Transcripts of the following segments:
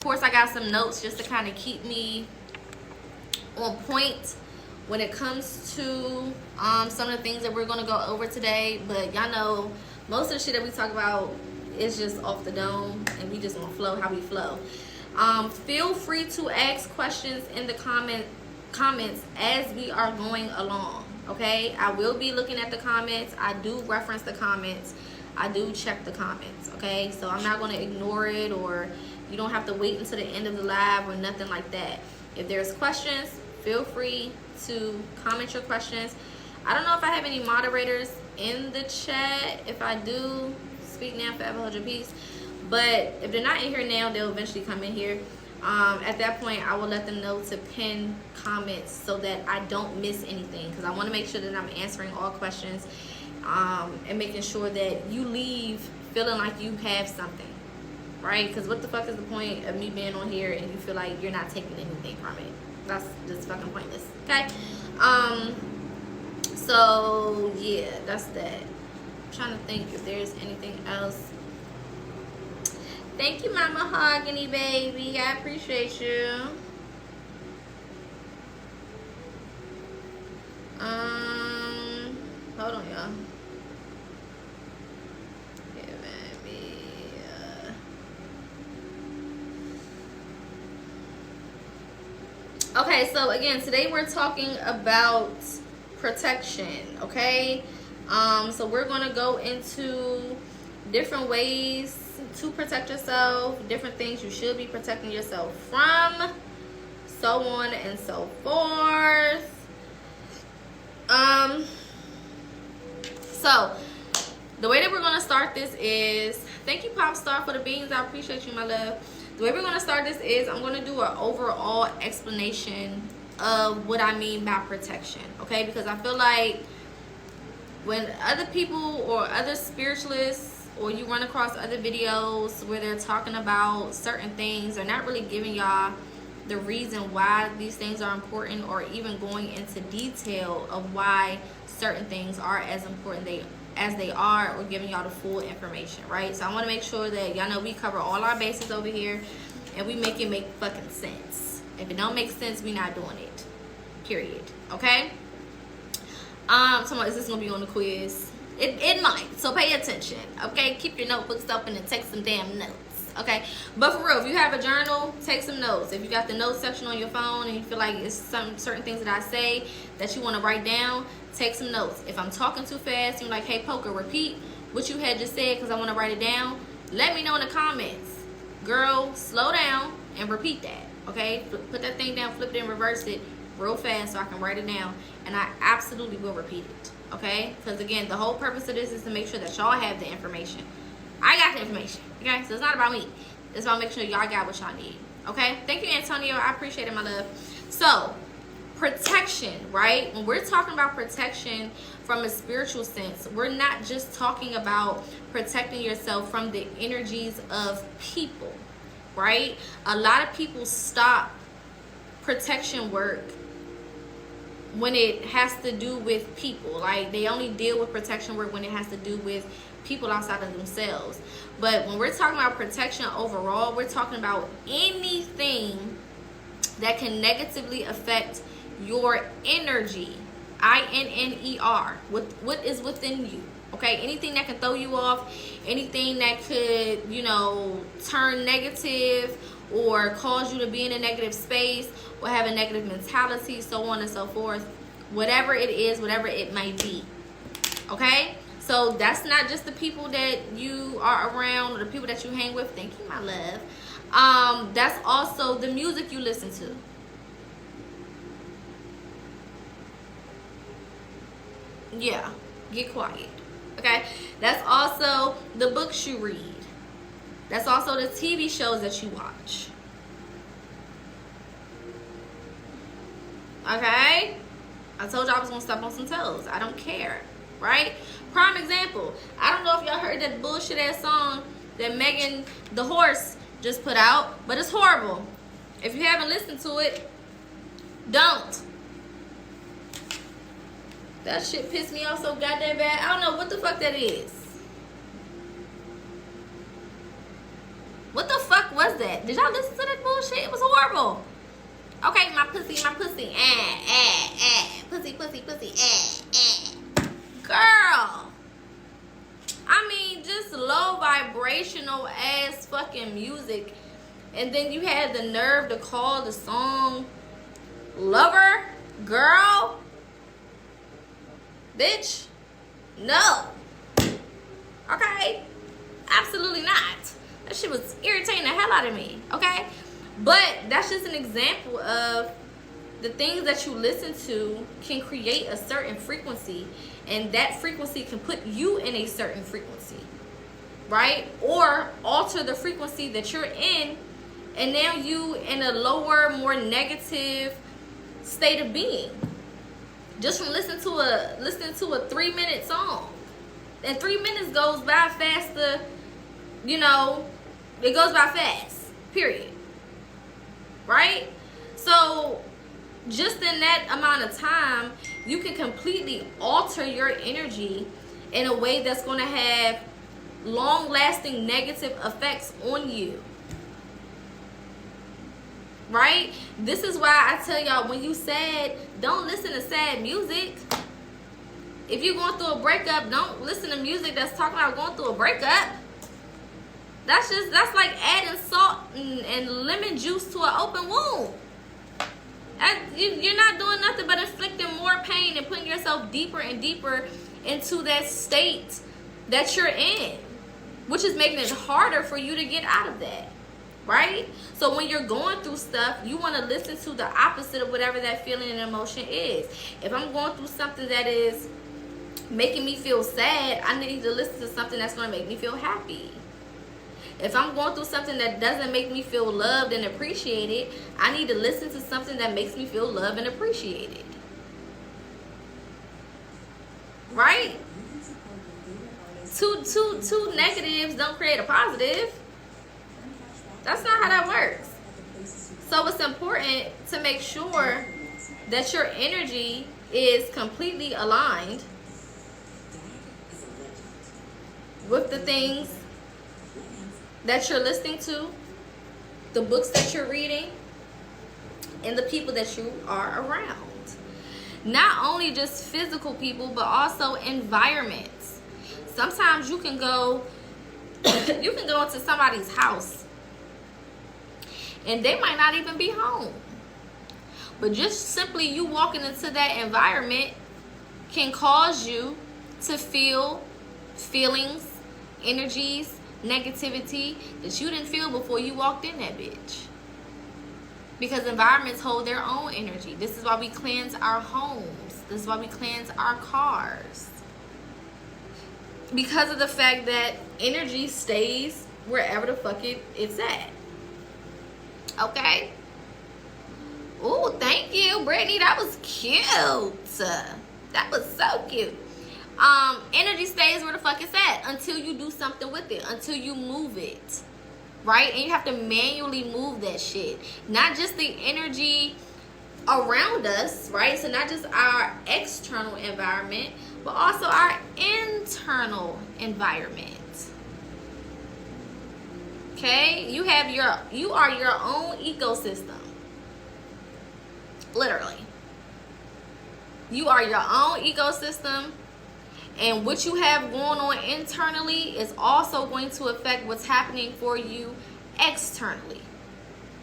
Of course, I got some notes just to kind of keep me on point when it comes to some of the things that we're going to go over today. But y'all know most of the shit that we talk about is just off the dome, and we just want to flow how we flow. Feel free to ask questions in the comments as we are going along. Okay, I will be looking at the comments. I do reference the comments. I do check the comments. Okay, so I'm not going to ignore it, or you don't have to wait until the end of the live or nothing like that. If there's questions, feel free to comment your questions. I don't know if I have any moderators in the chat. If I do, speak now, forever hold your peace. But if they're not in here now, they'll eventually come in here. At that point, I will let them know to pin comments so that I don't miss anything, because I want to make sure that I'm answering all questions and making sure that you leave feeling like you have something, right? Because what the fuck is the point of me being on here and you feel like you're not taking anything from it? That's just fucking pointless. Okay. So yeah, that's that. I'm trying to think if there's anything else. Thank you, my mahogany baby. I appreciate you. Hold on, y'all. Okay, so again, today we're talking about protection. Okay, so we're gonna go into different ways to protect yourself, different things you should be protecting yourself from, so on and so forth. So the way that we're gonna start this is, thank you, Pop Star, for the beans. I appreciate you, my love. The way we're gonna start this is I'm gonna do an overall explanation of what I mean by protection. Okay, because I feel like when other people or other spiritualists, or you run across other videos where they're talking about certain things, they're not really giving y'all the reason why these things are important, or even going into detail of why certain things are as important as they are, or giving y'all the full information, right? So I want to make sure that y'all know we cover all our bases over here, and we make it make fucking sense. If it don't make sense, we not doing it, period. Okay. So is this gonna be on the quiz? It might, so pay attention. Okay, keep your notebooks open and take some damn notes. Okay, but for real, if you have a journal, take some notes. If you got the notes section on your phone and you feel like it's some certain things that I say that you want to write down, take some notes. If I'm talking too fast and you're like, hey Poca, repeat what you had just said because I want to write it down, let me know in the comments. Girl, slow down and repeat that. Okay, put that thing down, flip it and reverse it real fast so I can write it down, and I absolutely will repeat it. Okay, because again, the whole purpose of this is to make sure that y'all have the information. I got the information. Okay, so it's not about me, it's about making sure y'all got what y'all need. Okay, thank you, Antonio. I appreciate it, my love. So protection, right? When we're talking about protection from a spiritual sense, we're not just talking about protecting yourself from the energies of people, right? A lot of people stop protection work when it has to do with people. Like, they only deal with protection work when it has to do with people outside of themselves. But when we're talking about protection overall, we're talking about anything that can negatively affect your energy, INNER, what is within you. Okay, anything that can throw you off, anything that could, you know, turn negative or cause you to be in a negative space or have a negative mentality, so on and so forth. Whatever it is, whatever it may be. Okay? So that's not just the people that you are around or the people that you hang with. Thank you, my love. That's also the music you listen to. Yeah, get quiet. Okay? That's also the books you read. That's also the TV shows that you watch. Okay? I told you I was going to step on some toes. I don't care. Right? Prime example. I don't know if y'all heard that bullshit ass song that Megan the Horse just put out, but it's horrible. If you haven't listened to it, don't. That shit pissed me off so goddamn bad. I don't know what the fuck that is. What the fuck was that? Did y'all listen to that bullshit? It was horrible. Okay, my pussy, pussy, pussy, girl. I mean, just low vibrational ass fucking music. And then you had the nerve to call the song Lover, girl. Bitch, no. Okay? Absolutely not. That shit was irritating the hell out of me, okay? But that's just an example of the things that you listen to can create a certain frequency, and that frequency can put you in a certain frequency, right? Or alter the frequency that you're in, and now you in a lower, more negative state of being. Just from listening to a 3-minute song. And 3 minutes goes by faster, you know, it goes by fast, period. Right? So just in that amount of time, you can completely alter your energy in a way that's going to have long-lasting negative effects on you. Right? This is why I tell y'all, when you sad, don't listen to sad music. If you're going through a breakup, don't listen to music that's talking about going through a breakup. That's like adding salt and lemon juice to an open wound. You're not doing nothing but inflicting more pain and putting yourself deeper and deeper into that state that you're in, which is making it harder for you to get out of that, right? So when you're going through stuff, you want to listen to the opposite of whatever that feeling and emotion is. If I'm going through something that is making me feel sad, I need to listen to something that's going to make me feel happy. If I'm going through something that doesn't make me feel loved and appreciated, I need to listen to something that makes me feel loved and appreciated. Right? Two negatives don't create a positive. That's not how that works. So it's important to make sure that your energy is completely aligned with the things that you're listening to, the books that you're reading, and the people that you are around. Not only just physical people, but also environments. Sometimes you can go into somebody's house and they might not even be home. But just simply you walking into that environment can cause you to feel feelings, energies, negativity that you didn't feel before you walked in that bitch. Because environments hold their own energy. This is why we cleanse our homes. This is why we cleanse our cars. Because of the fact that energy stays wherever the fuck it's at. Okay? Ooh, thank you, Brittany. That was cute. That was so cute. Energy stays where the fuck it's at until you do something with it, until you move it, right? And you have to manually move that shit. Not just the energy around us, right? So not just our external environment, but also our internal environment. Okay? You are your own ecosystem. Literally. You are your own ecosystem. And what you have going on internally is also going to affect what's happening for you externally.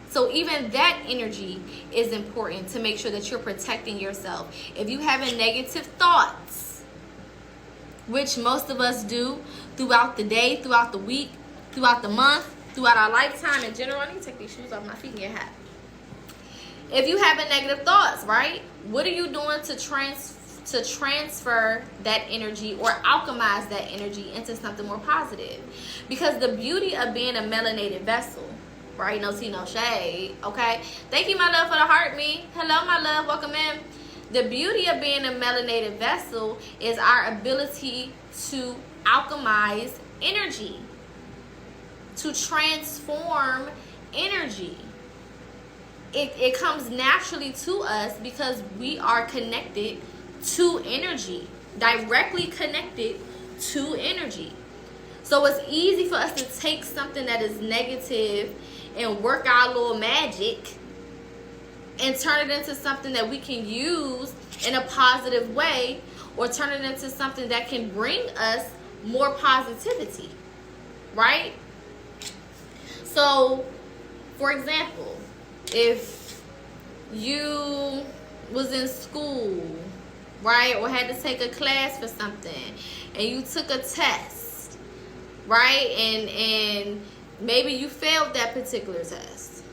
So even that energy is important to make sure that you're protecting yourself. If you have negative thoughts, which most of us do throughout the day, throughout the week, throughout the month, throughout our lifetime in general. I need to take these shoes off my feet and get hot. If you have negative thoughts, right? What are you doing to transfer that energy or alchemize that energy into something more positive? Because the beauty of being a melanated vessel, right? No tea, no shade, okay? Thank you, my love, for the heart me. Hello, my love. Welcome in. The beauty of being a melanated vessel is our ability to alchemize energy, to transform energy. It comes naturally to us because we are connected to energy, directly connected to energy. So it's easy for us to take something that is negative and work our little magic and turn it into something that we can use in a positive way, or turn it into something that can bring us more positivity, right? So, for example, if you was in school, right, or had to take a class for something, and you took a test, right, and maybe you failed that particular test,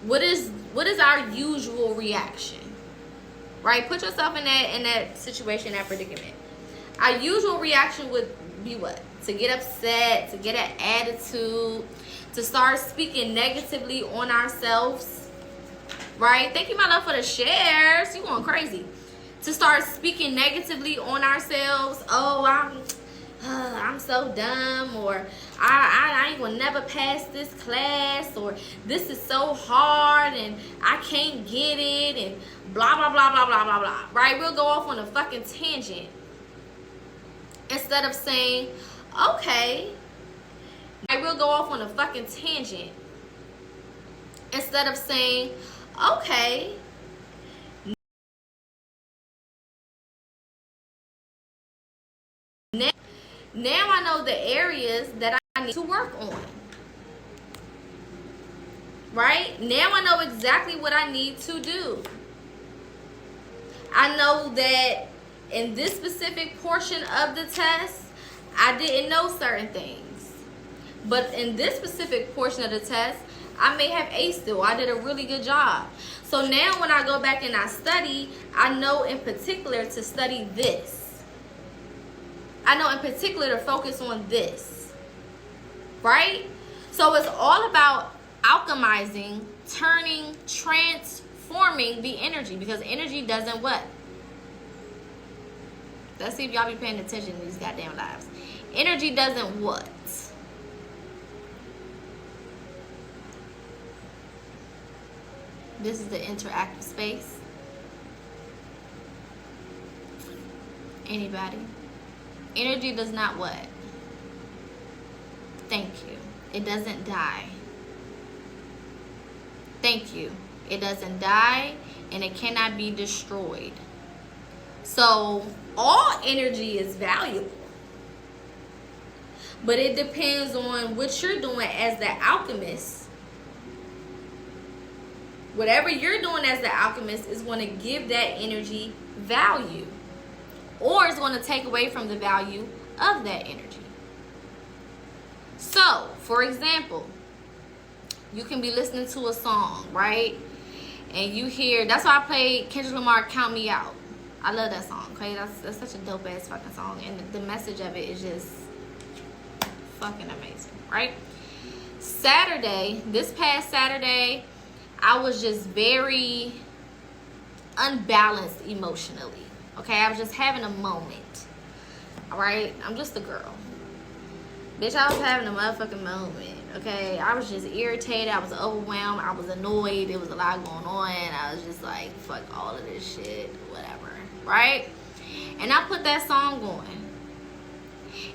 what is our usual reaction, right? Put yourself in that situation, that predicament. Our usual reaction would be what? To get upset, to get an attitude, to start speaking negatively on ourselves, right? Thank you, my love, for the shares. You going crazy. To start speaking negatively on ourselves. Oh, I'm so dumb, or I ain't gonna never pass this class, or this is so hard and I can't get it, and blah blah blah blah blah blah blah, right? We'll go off on a fucking tangent instead of saying, okay, right? We'll go off on a fucking tangent instead of saying, okay, now I know the areas that I need to work on. Right? Now I know exactly what I need to do. I know that in this specific portion of the test, I didn't know certain things. But in this specific portion of the test, I may have aced it, or I did a really good job. So now when I go back and I study, I know in particular to study this. I know in particular to focus on this, right? So it's all about alchemizing, turning, transforming the energy, because energy doesn't what? Let's see if y'all be paying attention to these goddamn lives. Energy doesn't what? This is the interactive space. Anybody? Energy does not what? Thank you. It doesn't die. Thank you. It doesn't die, and it cannot be destroyed. So all energy is valuable, but it depends on what you're doing as the alchemist. Whatever you're doing as the alchemist is going to give that energy value, or it's going to take away from the value of that energy. So, for example, you can be listening to a song, right? And you hear, that's why I played Kendrick Lamar, Count Me Out. I love that song, okay? That's such a dope ass fucking song. And the message of it is just fucking amazing, right? This past Saturday, I was just very unbalanced emotionally. Okay, I was just having a moment. Alright, I'm just a girl. Bitch, I was having a motherfucking moment. Okay, I was just irritated. I was overwhelmed. I was annoyed. There was a lot going on. I was just like, fuck all of this shit. Whatever. Right? And I put that song on.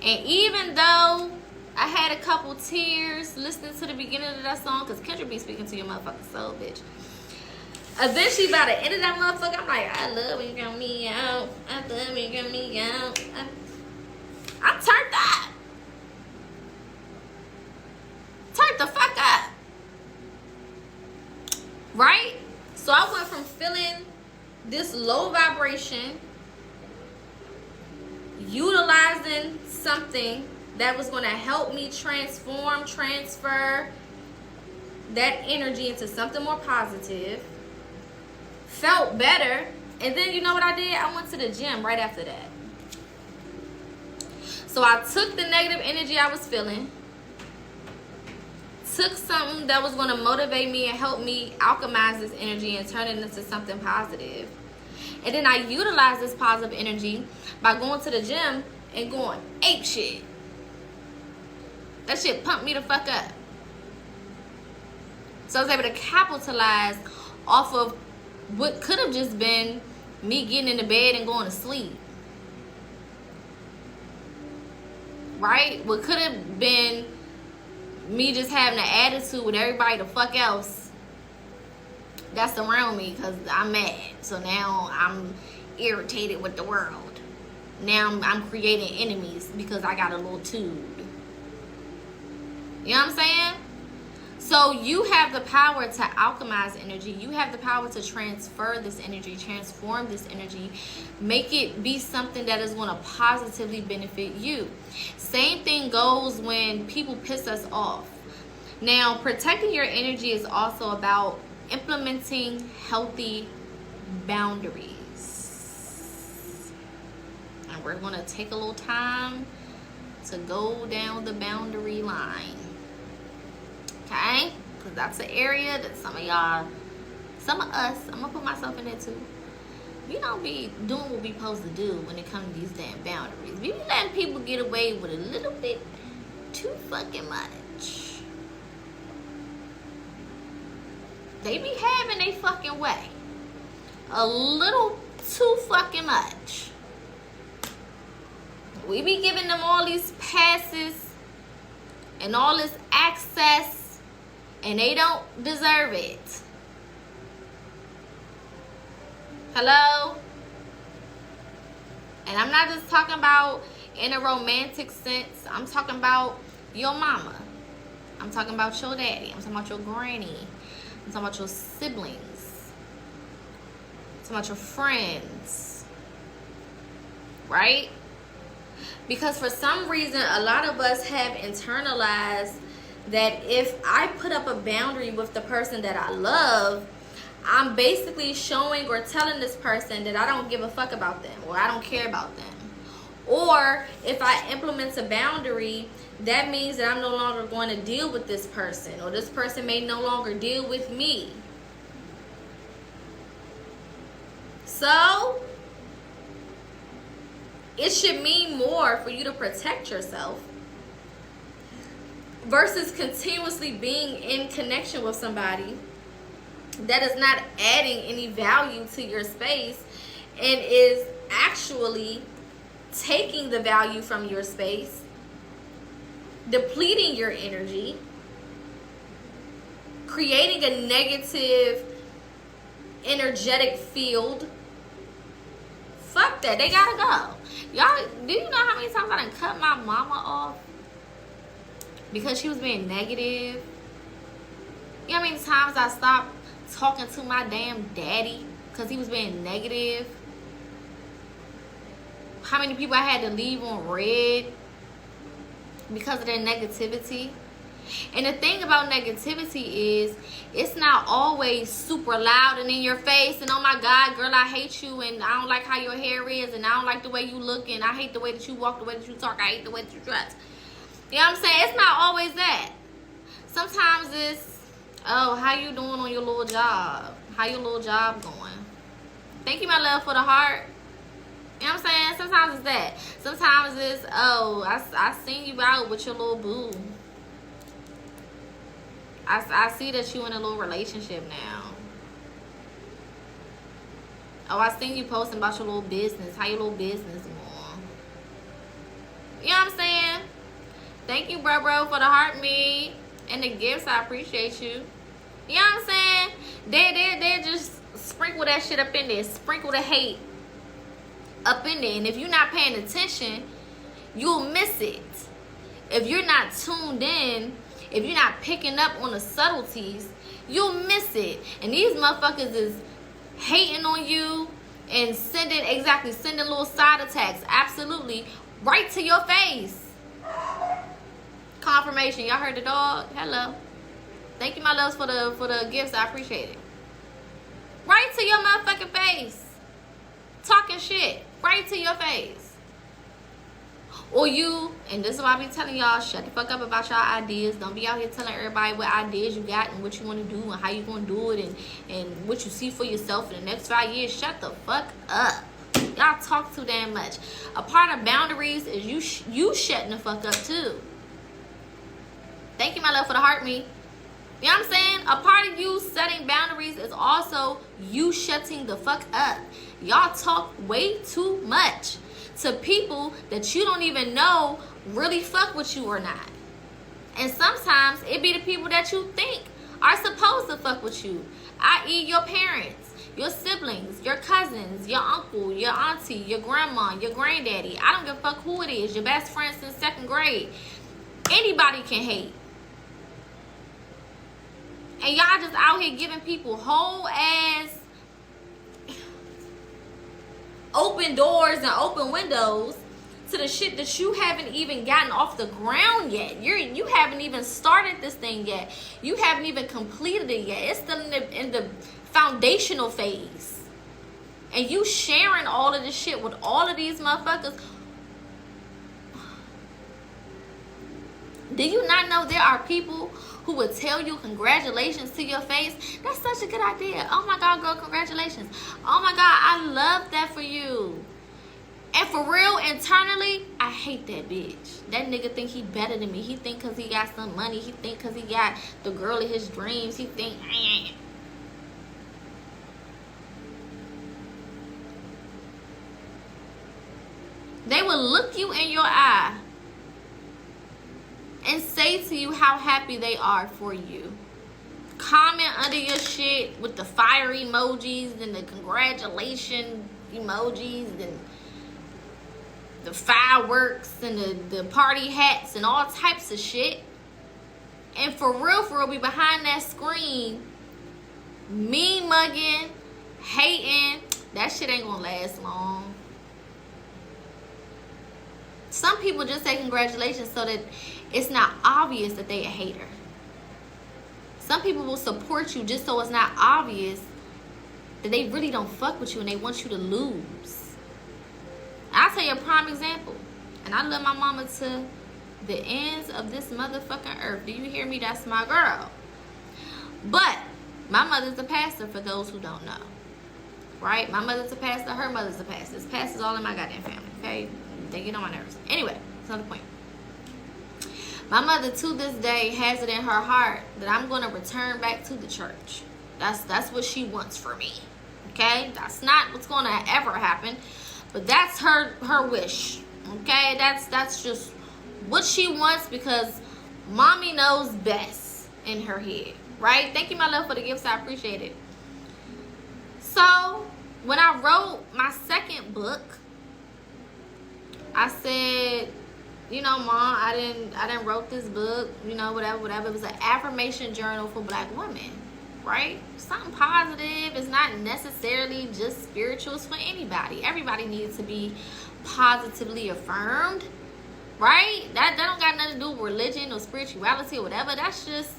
And even though I had a couple tears listening to the beginning of that song, because Kendrick be speaking to your motherfucking soul, bitch. Eventually, by the end of that motherfucker, I'm like, I love when you count me out. I love when you count me out. I turned up. Turned the fuck up. Right? So I went from feeling this low vibration, utilizing something that was going to help me transfer that energy into something more positive. Felt better, and then you know what I did? I went to the gym right after that. So I took the negative energy I was feeling, took something that was going to motivate me and help me alchemize this energy and turn it into something positive. And then I utilized this positive energy by going to the gym and going ape shit. That shit pumped me the fuck up. So I was able to capitalize off of what could have just been me getting into bed and going to sleep. right? What could have been me just having an attitude with everybody the fuck else that's around me because I'm mad. So now I'm irritated with the world. Now I'm creating enemies because I got a little tube. You know what I'm saying? So you have the power to alchemize energy. You have the power to transfer this energy, transform this energy, make it be something that is going to positively benefit you. Same thing goes when people piss us off. Now, protecting your energy is also about implementing healthy boundaries. And we're going to take a little time to go down the boundary line. Okay? Because that's an area that some of y'all, some of us, I'm going to put myself in there too. We don't be doing what we supposed to do when it comes to these damn boundaries. We be letting people get away with a little bit too fucking much. They be having a fucking way. A little too fucking much. We be giving them all these passes and all this access, and they don't deserve it. Hello? And I'm not just talking about in a romantic sense. I'm talking about your mama. I'm talking about your daddy. I'm talking about your granny. I'm talking about your siblings. I'm talking about your friends. Right? Because for some reason, a lot of us have internalized that if I put up a boundary with the person that I love, I'm basically showing or telling this person that I don't give a fuck about them or I don't care about them. Or if I implement a boundary, that means that I'm no longer going to deal with this person, or this person may no longer deal with me. So it should mean more for you to protect yourself versus continuously being in connection with somebody that is not adding any value to your space and is actually taking the value from your space, depleting your energy, creating a negative energetic field. Fuck that. They gotta go. Y'all, do you know how many times I done cut my mama off because she was being negative? You know how many times I stopped talking to my damn daddy because he was being negative? How many people I had to leave on red because of their negativity? And the thing about negativity is it's not always super loud and in your face and oh my God, girl, I hate you and I don't like how your hair is and I don't like the way you look and I hate the way that you walk, the way that you talk, I hate the way that you dress. You know what I'm saying? It's not always that. Sometimes it's, oh, how you doing on your little job? How your little job going? Thank you, my love, for the heart. You know what I'm saying? Sometimes it's that. Sometimes it's, oh, I seen you out with your little boo. I see that you in a little relationship now. Oh, I seen you posting about your little business. How your little business going? You know what I'm saying? Thank you, bro, for the heart me and the gifts. I appreciate you. You know what I'm saying? They just sprinkle that shit up in there. Sprinkle the hate up in there. And if you're not paying attention, you'll miss it. If you're not tuned in, if you're not picking up on the subtleties, you'll miss it. And these motherfuckers is hating on you and sending little side attacks, absolutely, right to your face. Confirmation. Y'all heard the dog? Hello. Thank you, my loves, for the gifts. I appreciate it. Right to your motherfucking face. Talking shit. Right to your face. Or you, and this is why I be telling y'all, shut the fuck up about y'all ideas. Don't be out here telling everybody what ideas you got and what you want to do and how you going to do it and what you see for yourself in the next 5 years. Shut the fuck up. Y'all talk too damn much. A part of boundaries is you shutting the fuck up too. Thank you, my love, for the heart me. You know what I'm saying? A part of you setting boundaries is also you shutting the fuck up. Y'all talk way too much to people that you don't even know really fuck with you or not. And sometimes it be the people that you think are supposed to fuck with you, i.e. your parents, your siblings, your cousins, your uncle, your auntie, your grandma, your granddaddy. I don't give a fuck who it is. Your best friend since 2nd grade. Anybody can hate. And y'all just out here giving people whole ass open doors and open windows to the shit that you haven't even gotten off the ground yet. You haven't even started this thing yet. You haven't even completed it yet. It's still in the foundational phase. And you sharing all of this shit with all of these motherfuckers. Do you not know there are people who would tell you congratulations to your face? That's such a good idea. Oh my God, girl, congratulations. Oh my God, I love that for you. And for real, internally, I hate that bitch. That nigga think he better than me. He think because he got some money. He think because he got the girl of his dreams. He think, They will look you in your eye and say to you how happy they are for you. Comment under your shit with the fire emojis and the congratulation emojis and the fireworks and the party hats and all types of shit. And for real, be behind that screen, mean mugging, hating. That shit ain't gonna last long. Some people just say congratulations so that it's not obvious that they a hater. Some people will support you just so it's not obvious that they really don't fuck with you and they want you to lose. I'll tell you a prime example. And I love my mama to the ends of this motherfucking earth. Do you hear me? That's my girl. But my mother's a pastor, for those who don't know. Right? My mother's a pastor. Her mother's a pastor. It's pastors all in my goddamn family. Okay? They get on my nerves. Anyway, that's another point. My mother to this day has it in her heart that I'm going to return back to the church. That's what she wants for me. Okay? That's not what's going to ever happen. But that's her wish. Okay? That's just what she wants because mommy knows best in her head. Right? Thank you, my love, for the gifts. I appreciate it. So, when I wrote my second book, I said, you know, Mom, I didn't wrote this book, you know, whatever. It was an affirmation journal for Black women, right? Something positive. It's not necessarily just spirituals for anybody. Everybody needs to be positively affirmed, right? That don't got nothing to do with religion or spirituality or whatever. That's just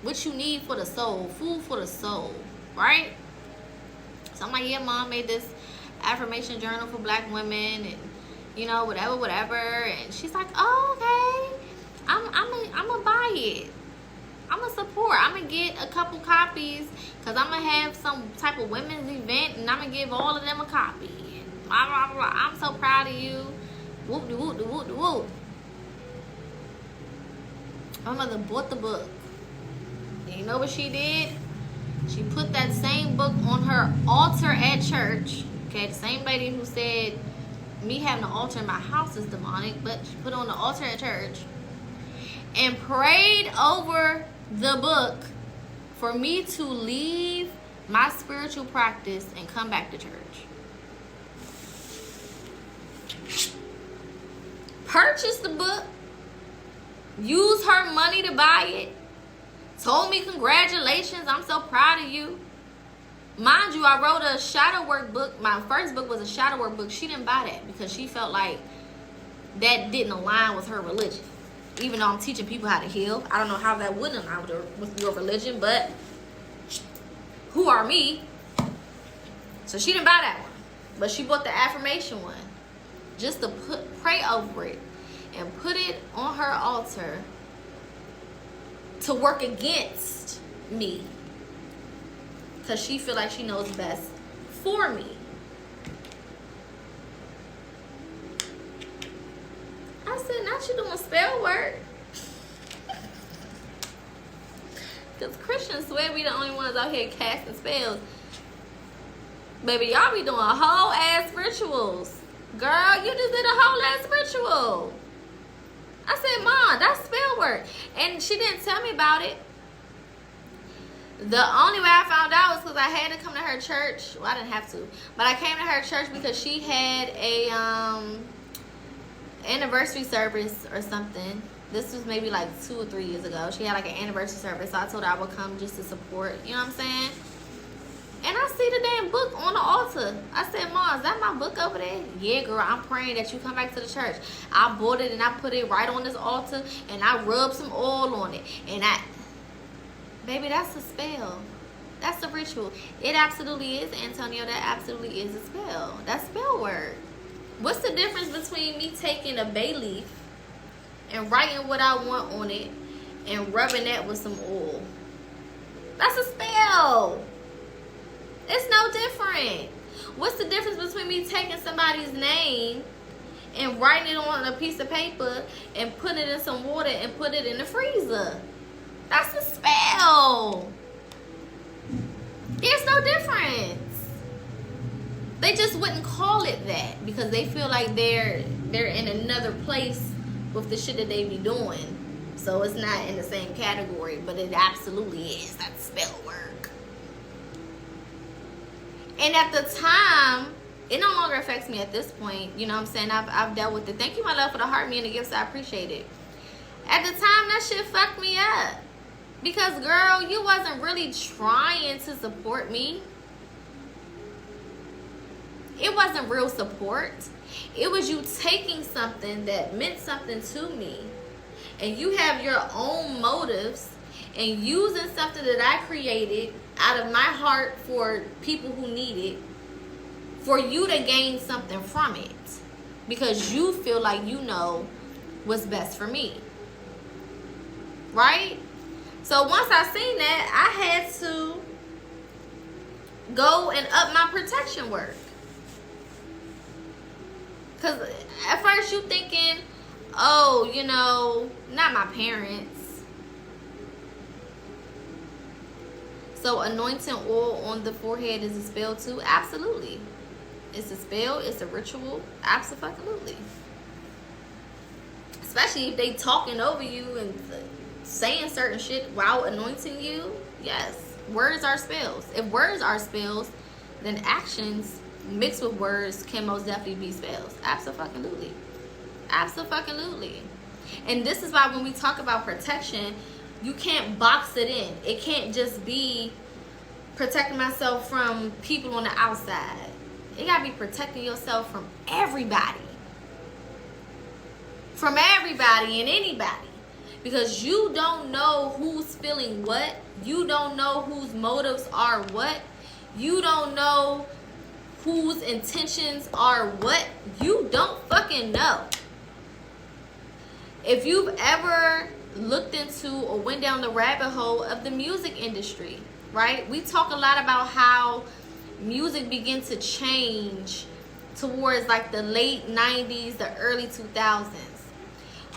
what you need for the soul, food for the soul, right? So I'm like, yeah, Mom made this affirmation journal for Black women and, you know, whatever. And she's like, oh, okay. I'm gonna buy it. I'm gonna support. I'm gonna get a couple copies because I'm gonna have some type of women's event and I'm gonna give all of them a copy. And blah, blah, blah. I'm so proud of you. Whoop, de whoop, de whoop, de whoop. My mother bought the book. And you know what she did? She put that same book on her altar at church. Okay, the same lady who said me having an altar in my house is demonic, but she put on the altar at church and prayed over the book for me to leave my spiritual practice and come back to church. Purchase the book, use her money to buy it, told me congratulations, I'm so proud of you. Mind you, I wrote a shadow work book. My first book was a shadow work book. She didn't buy that because she felt like that didn't align with her religion. Even though I'm teaching people how to heal, I don't know how that wouldn't align with your religion, but who are me? So she didn't buy that one. But she bought the affirmation one just to pray over it and put it on her altar to work against me. Because she feel like she knows best for me. I said, not you doing spell work. Because Christians swear we the only ones out here casting spells. Baby, y'all be doing whole ass rituals. Girl, you just did a whole ass ritual. I said, Mom, that's spell work. And she didn't tell me about it. The only way I found out was because I had to come to her church. Well, I didn't have to, but I came to her church because she had a anniversary service or something. This was maybe like 2 or 3 years ago. She had like an anniversary service, so I told her I would come just to support. You know what I'm saying? And I see the damn book on the altar. I said, Mom, is that my book over there? Yeah, girl, I'm praying that you come back to the church. I bought it and I put it right on this altar and I rubbed some oil on it. And baby, that's a spell. That's a ritual. It absolutely is, Antonio. That absolutely is a spell. That's spell work. What's the difference between me taking a bay leaf and writing what I want on it and rubbing that with some oil? That's a spell. It's no different. What's the difference between me taking somebody's name and writing it on a piece of paper and putting it in some water and put it in the freezer? That's a spell. There's no difference. They just wouldn't call it that because they feel like they're in another place with the shit that they be doing. So it's not in the same category, but it absolutely is. That's spell work. And at the time, it no longer affects me at this point. You know what I'm saying? I've dealt with it. Thank you, my love, for the heart, me, and the gifts. I appreciate it. At the time, that shit fucked me up. Because, girl, you wasn't really trying to support me. It wasn't real support. It was you taking something that meant something to me. And you have your own motives and using something that I created out of my heart for people who need it, for you to gain something from it because you feel like you know what's best for me, right? So once I seen that, I had to go and up my protection work. Because at first you thinking, oh, you know, not my parents. So anointing oil on the forehead is a spell too? Absolutely. It's a spell. It's a ritual. Absolutely. Especially if they talking over you and saying certain shit while anointing you. Yes. Words are spells. If words are spells, then actions mixed with words can most definitely be spells. Absolutely. And this is why when we talk about protection, you can't box it in. It can't just be protecting myself from people on the outside. You gotta be protecting yourself from everybody. From everybody and anybody. Because you don't know who's feeling what. You don't know whose motives are what. You don't know whose intentions are what. You don't fucking know. If you've ever looked into or went down the rabbit hole of the music industry, right? We talk a lot about how music began to change towards like the late 90s, the early 2000s.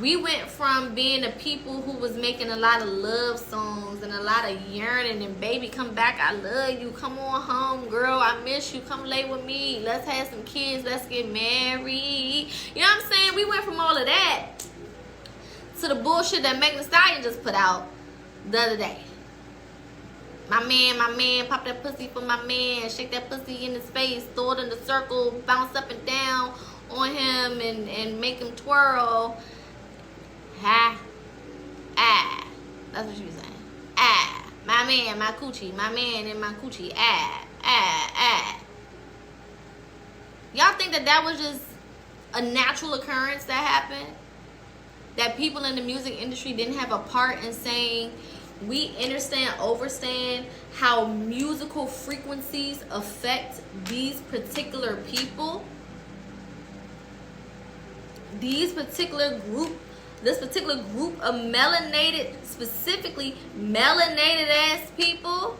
We went from being a people who was making a lot of love songs and a lot of yearning and baby come back, I love you, come on home girl, I miss you, come lay with me, let's have some kids, let's get married. You know what I'm saying? We went from all of that to the bullshit that Megan Thee Stallion just put out the other day. My man, pop that pussy for my man, shake that pussy in his face, throw it in the circle, bounce up and down on him and make him twirl. Ha, ah, that's what she was saying. Ah, my man, my coochie, my man and my coochie, ah, ah, ah. Y'all think that was just a natural occurrence that happened? That people in the music industry didn't have a part in saying, we understand how musical frequencies affect these particular people, this particular group of melanated, specifically melanated ass people.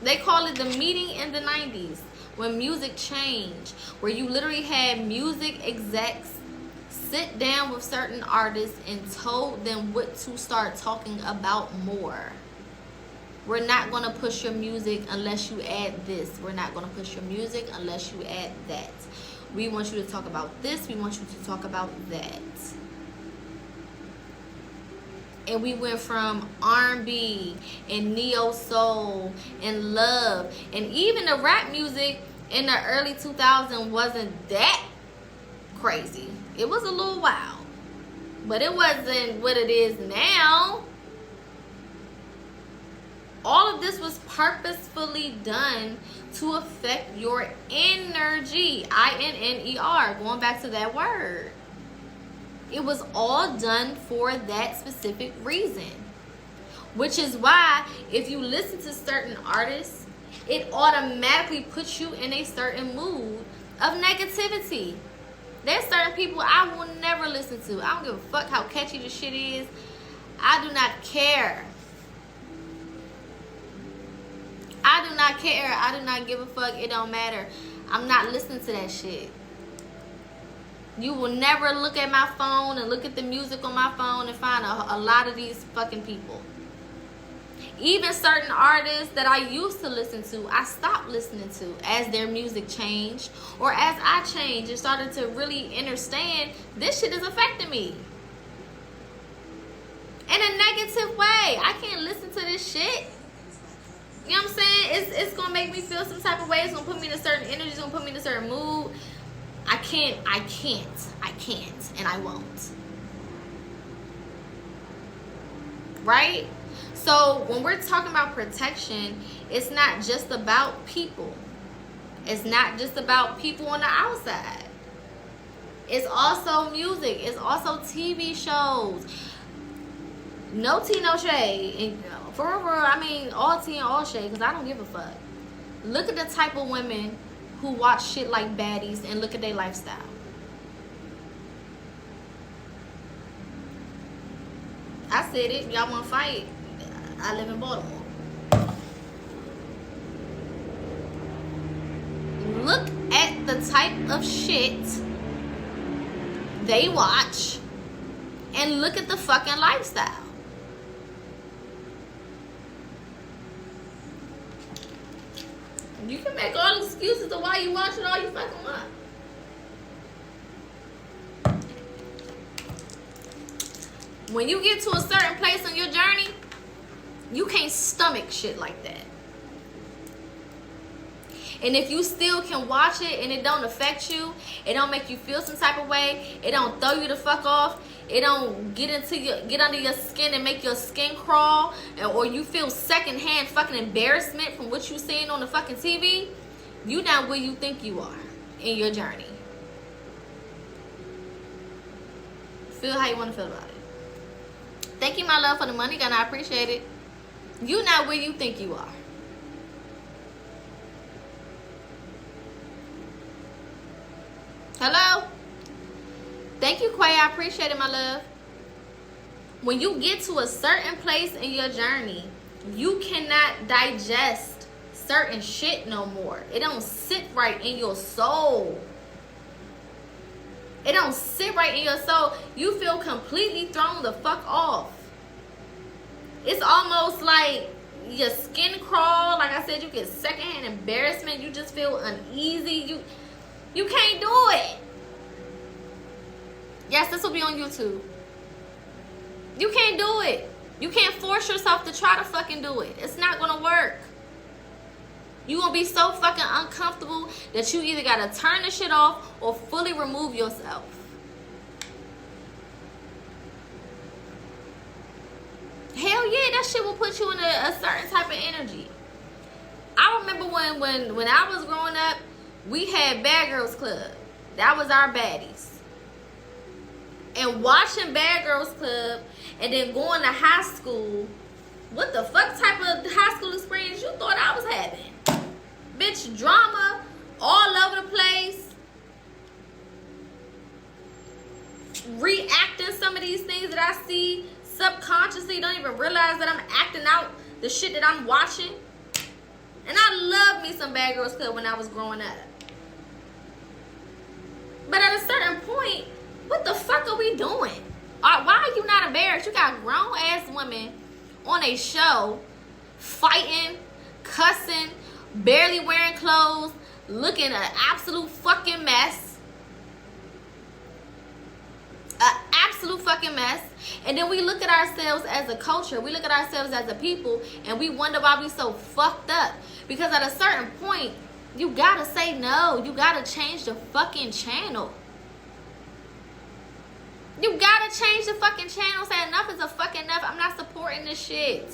They call it the meeting in the 90s. When music changed, where you literally had music execs sit down with certain artists and told them what to start talking about more, We're not going to push your music unless you add this. We're not going to push your music unless you add that. We want you to talk about this. We want you to talk about that. And we went from R&B and neo soul and love, and even the rap music in the early 2000s wasn't that crazy. It was a little wild, but it wasn't what it is now. All of this was purposefully done to affect your energy. I-N-N-E-R, going back to that word. It was all done for that specific reason. Which is why if you listen to certain artists, it automatically puts you in a certain mood of negativity. There's certain people I will never listen to. I don't give a fuck how catchy the shit is. I do not care. I do not care. I do not give a fuck. It don't matter. I'm not listening to that shit. You will never look at my phone and look at the music on my phone and find a lot of these fucking people. Even certain artists that I used to listen to, I stopped listening to as their music changed, or as I changed and started to really understand this shit is affecting me in a negative way. I can't listen to this shit. You know what I'm saying? It's gonna make me feel some type of way. It's gonna put me in a certain energy. It's gonna put me in a certain mood. I can't, and I won't. Right? So when we're talking about protection, it's not just about people. It's not just about people on the outside. It's also music. It's also TV shows. No tea, no shade. And for real, I mean all tea and all shade, because I don't give a fuck. Look at the type of women who watch shit like Baddies and look at their lifestyle. I said it. Y'all want to fight? I live in Baltimore. Look at the type of shit they watch and look at the fucking lifestyle. You can make all excuses to why you watching all you fucking want. When you get to a certain place on your journey, you can't stomach shit like that. And if you still can watch it and it don't affect you, it don't make you feel some type of way, it don't throw you the fuck off, it don't get under your skin and make your skin crawl, or you feel secondhand fucking embarrassment from what you seeing on the fucking TV, you not where you think you are in your journey. Feel how you want to feel about it. Thank you, my love, for the money, and I appreciate it. You not where you think you are. Hello? Thank you, Quay. I appreciate it, my love. When you get to a certain place in your journey, you cannot digest certain shit no more. It don't sit right in your soul. It don't sit right in your soul. You feel completely thrown the fuck off. It's almost like your skin crawl. Like I said, you get secondhand embarrassment. You just feel uneasy. You can't do it. Yes, this will be on YouTube. You can't do it. You can't force yourself to try to fucking do it. It's not gonna work. You gonna be so fucking uncomfortable that you either gotta turn the shit off or fully remove yourself. Hell yeah, that shit will put you in a certain type of energy. I remember when I was growing up, we had Bad Girls Club. That was our baddies. And watching Bad Girls Club and then going to high school, what the fuck type of high school experience you thought I was having? Bitch, drama all over the place. Reacting some of these things that I see subconsciously, don't even realize that I'm acting out the shit that I'm watching. And I loved me some Bad Girls Club when I was growing up. But at a certain point, what the fuck are we doing? Why are you not embarrassed? You got grown ass women on a show fighting, cussing, barely wearing clothes, looking an absolute fucking mess. An absolute fucking mess. And then we look at ourselves as a culture, we look at ourselves as a people, and we wonder why we so fucked up. Because at a certain point, you gotta say no. You gotta change the fucking channel. You gotta change the fucking channel. Say enough is a fucking enough. I'm not supporting this shit.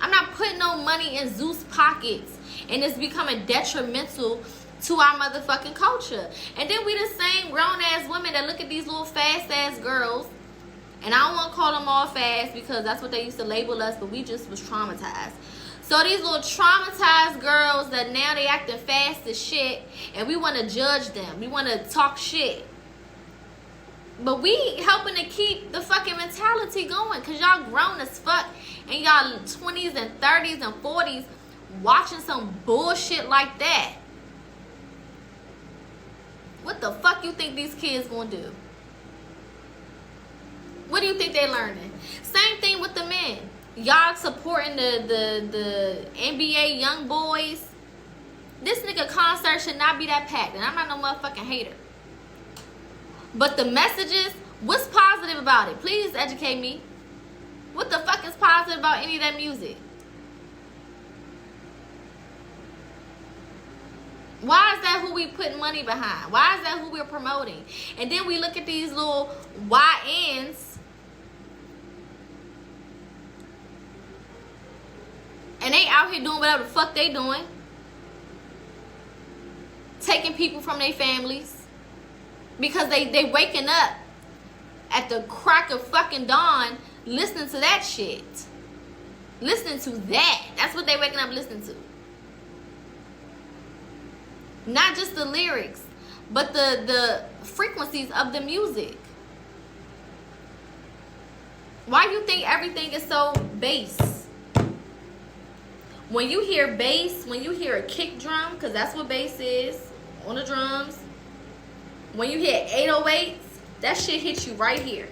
I'm not putting no money in Zeus pockets, and it's becoming detrimental to our motherfucking culture. And then we the same grown ass women that look at these little fast ass girls, and I don't want to call them all fast because that's what they used to label us, but we just was traumatized. So these little traumatized girls that now they acting fast as shit, and we want to judge them, we want to talk shit, but we helping to keep the fucking mentality going, because y'all grown as fuck, and y'all 20s and 30s and 40s watching some bullshit like that. What the fuck you think these kids gonna do? What do you think they learning? Same thing with the men. Y'all supporting the NBA young boys. This nigga concert should not be that packed, and I'm not no motherfucking hater. But the messages, what's positive about it? Please educate me. What the fuck is positive about any of that music? Why is that who we putting money behind? Why is that who we're promoting? And then we look at these little YNs, and they out here doing whatever the fuck they doing. Taking people from their families. Because they waking up at the crack of fucking dawn listening to that shit. Listening to that. That's what they waking up listening to. Not just the lyrics, but the frequencies of the music. Why you think everything is so bass? When you hear bass, when you hear a kick drum, because that's what bass is, on the drums. When you hear 808s, that shit hits you right here.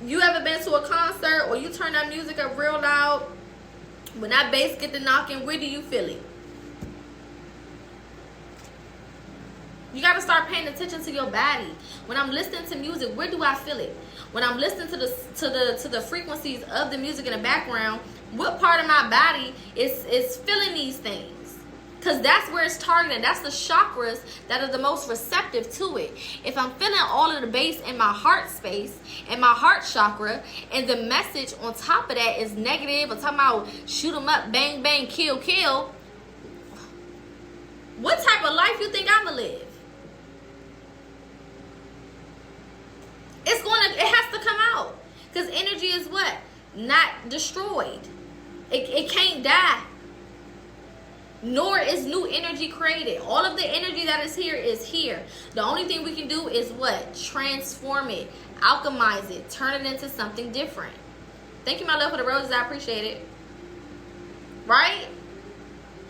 You ever been to a concert or you turn that music up real loud? When that bass get to knocking, where do you feel it? You gotta start paying attention to your body. When I'm listening to music, where do I feel it? When I'm listening to the frequencies of the music in the background, what part of my body is feeling these things? Because that's where it's targeted. That's the chakras that are the most receptive to it. If I'm feeling all of the bass in my heart space, in my heart chakra, and the message on top of that is negative, or talking about shoot 'em up, bang, bang, kill, kill, what type of life you think I'ma live? It has to come out. Because energy is what? Not destroyed. It can't die. Nor is new energy created. All of the energy that is here. The only thing we can do is what? Transform it, alchemize it, turn it into something different. Thank you, my love, for the roses. I appreciate it. Right?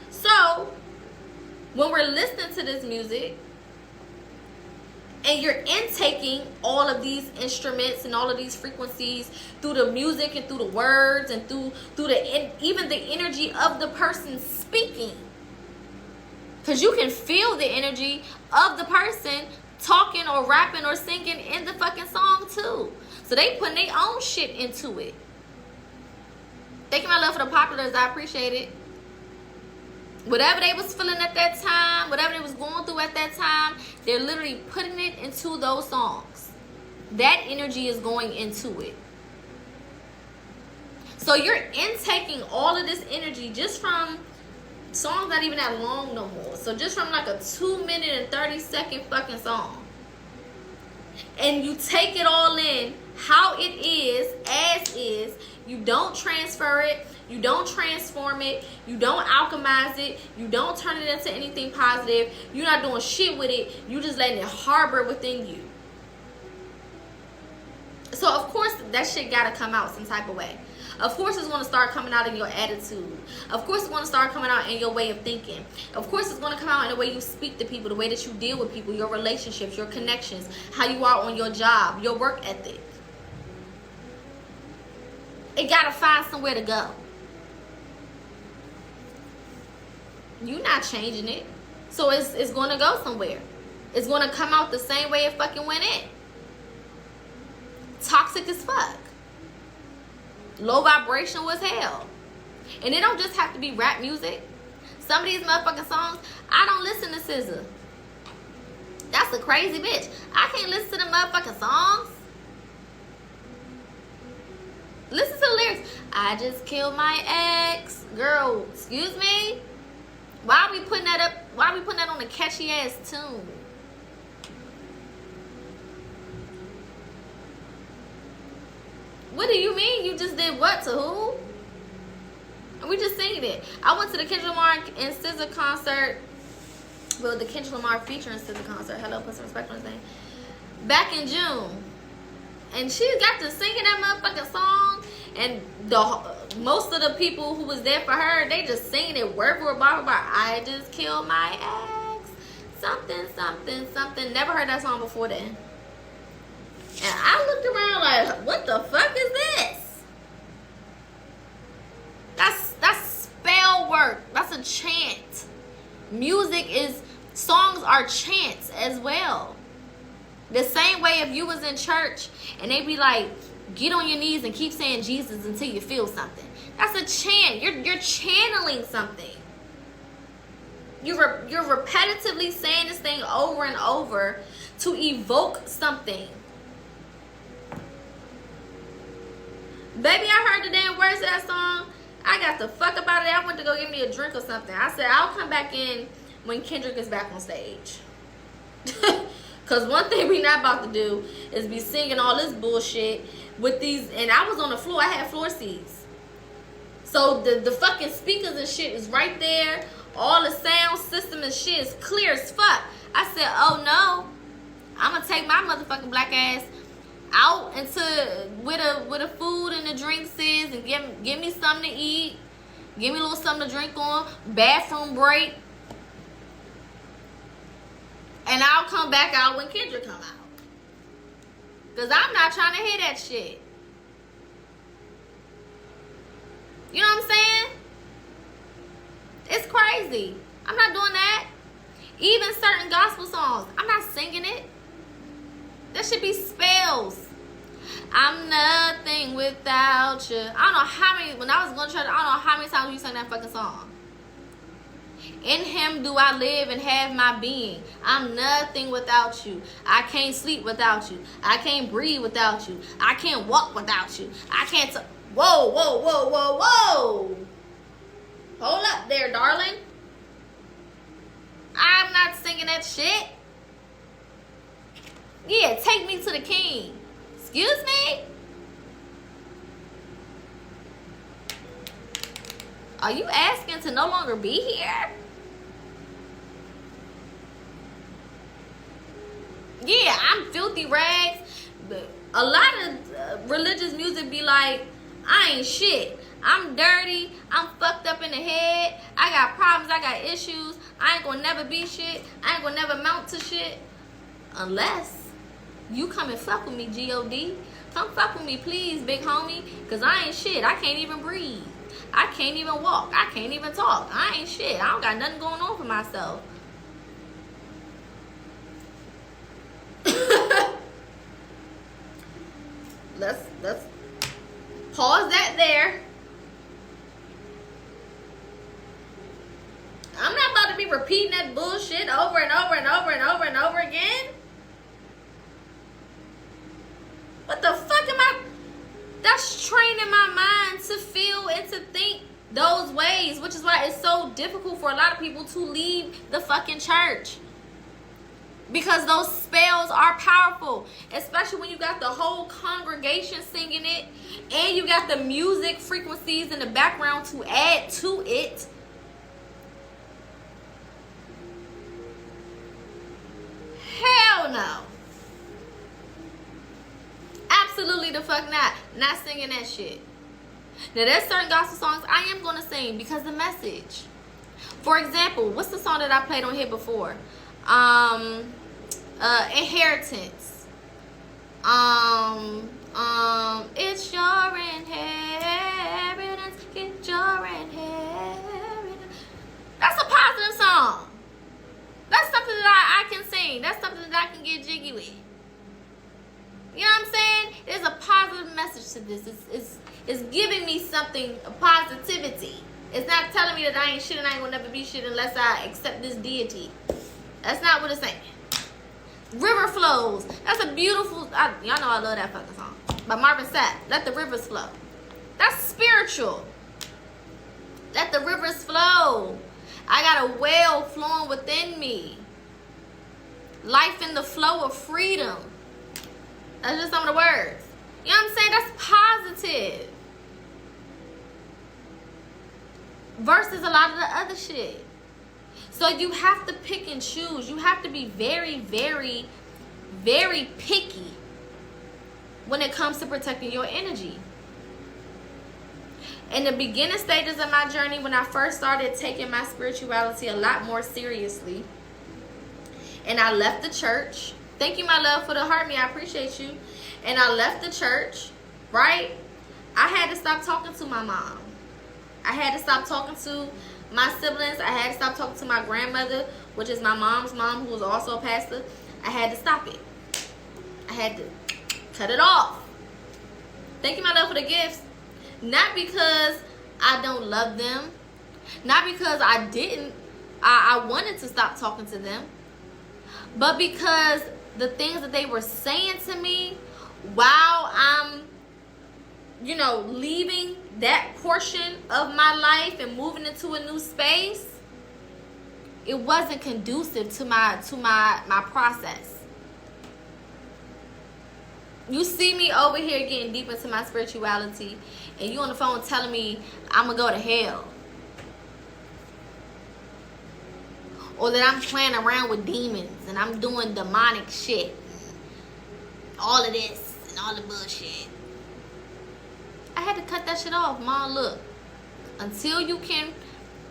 So, when we're listening to this music, and you're intaking all of these instruments and all of these frequencies through the music and through the words and through even the energy of the person speaking. Because you can feel the energy of the person talking or rapping or singing in the fucking song too. So they putting their own shit into it. Thank you, my love, for the populars. I appreciate it. Whatever they was feeling at that time, whatever they was going through at that time, they're literally putting it into those songs. That energy is going into it. So you're intaking all of this energy just from songs not even that long no more. So just from like a 2-minute and 30-second fucking song. And you take it all in how it is, as is. You don't transfer it. You don't transform it. You don't alchemize it. You don't turn it into anything positive. You're not doing shit with it. You just letting it harbor within you. So, of course, that shit got to come out some type of way. Of course, it's going to start coming out in your attitude. Of course, it's going to start coming out in your way of thinking. Of course, it's going to come out in the way you speak to people, the way that you deal with people, your relationships, your connections, how you are on your job, your work ethic. it gotta find somewhere to go. You're not changing it. So it's gonna go somewhere. It's gonna come out the same way it fucking went in. Toxic as fuck. Low vibrational as hell. And it don't just have to be rap music. Some of these motherfucking songs, I don't listen to SZA. That's a crazy bitch. I can't listen to the motherfucking songs. Listen to the lyrics. I just killed my ex. Girl, excuse me? Why are we putting that up? Why are we putting that on a catchy ass tune? What do you mean? You just did what to who? And we just singing it. I went to the Kendrick Lamar and SZA concert. Well, the Kendrick Lamar featuring SZA concert. Hello, put some respect on his name. Back in June. And she got to singing that motherfucking song. And most of the people who was there for her, they just singing it word for word, blah, blah, blah. I just killed my ex. Something, something, something. Never heard that song before then. And I looked around like, what the fuck is this? That's spell work. That's a chant. Songs are chants as well. The same way if you was in church and they be like, get on your knees and keep saying Jesus until you feel something. That's a chant. You're channeling something. You're repetitively saying this thing over and over to evoke something. Baby, I heard the damn words of that song. I got the fuck up out of there. I went to go get me a drink or something. I said, I'll come back in when Kendrick is back on stage. Because one thing we not about to do is be singing all this bullshit with these. And I was on the floor. I had floor seats. So the fucking speakers and shit is right there. All the sound system and shit is clear as fuck. I said, oh no. I'm going to take my motherfucking black ass out into where the food and the drinks is and give me something to eat. Give me a little something to drink on. Bathroom break. And I'll come back out when Kendrick come out. Because I'm not trying to hear that shit. You know what I'm saying? It's crazy. I'm not doing that. Even certain gospel songs, I'm not singing it. That should be spells. I'm nothing without you. I don't know how many, when I was going to church, I don't know how many times you sang that fucking song. In him do I live and have my being. I'm nothing without you. I can't sleep without you. I can't breathe without you. I can't walk without you. I can't whoa, whoa, whoa, whoa, whoa. Hold up there, darling. I'm not singing that shit. Yeah, take me to the king. Excuse me? Are you asking to no longer be here? Yeah, I'm filthy rags. A lot of religious music be like, I ain't shit. I'm dirty. I'm fucked up in the head. I got problems. I got issues. I ain't gonna never be shit. I ain't gonna never amount to shit. Unless you come and fuck with me, G.O.D. Come fuck with me, please, big homie. Because I ain't shit. I can't even breathe. I can't even walk. I can't even talk. I ain't shit. I don't got nothing going on for myself. Let's pause that there. I'm not about to be repeating that bullshit over and over and over and over and over again. What the fuck am I? That's training my mind to feel and to think those ways, which is why it's so difficult for a lot of people to leave the fucking church. Because those spells are powerful, especially when you got the whole congregation singing it and you got the music frequencies in the background to add to it. Hell no. Absolutely the fuck not. Not singing that shit. Now there's certain gospel songs I am going to sing because the message. For example, what's the song that I played on here before? Inheritance. It's your inheritance. to this. It's giving me something, positivity. It's not telling me that I ain't shit and I ain't gonna never be shit unless I accept this deity. That's not what it's saying. River flows. That's a beautiful, y'all know I love that fucking song. By Marvin Sapp. Let the rivers flow. That's spiritual. Let the rivers flow. I got a well flowing within me. Life in the flow of freedom. That's just some of the words. You know what I'm saying? That's positive. Versus a lot of the other shit. So you have to pick and choose. You have to be very, very, very picky when it comes to protecting your energy. In the beginning stages of my journey, when I first started taking my spirituality a lot more seriously, and I left the church. Thank you, my love, for the heart me. I appreciate you. And I left the church, right? I had to stop talking to my mom. I had to stop talking to my siblings. I had to stop talking to my grandmother, which is my mom's mom, who was also a pastor. I had to stop it. I had to cut it off. Thank you, my love, for the gifts. Not because I don't love them. Not because I wanted to stop talking to them. But because the things that they were saying to me while I'm, leaving that portion of my life and moving into a new space, it wasn't conducive to my process. You see me over here getting deep into my spirituality, and you on the phone telling me I'm gonna go to hell, or that I'm playing around with demons and I'm doing demonic shit, all of this and all the bullshit. I had to cut that shit off, Mom. Look, until you can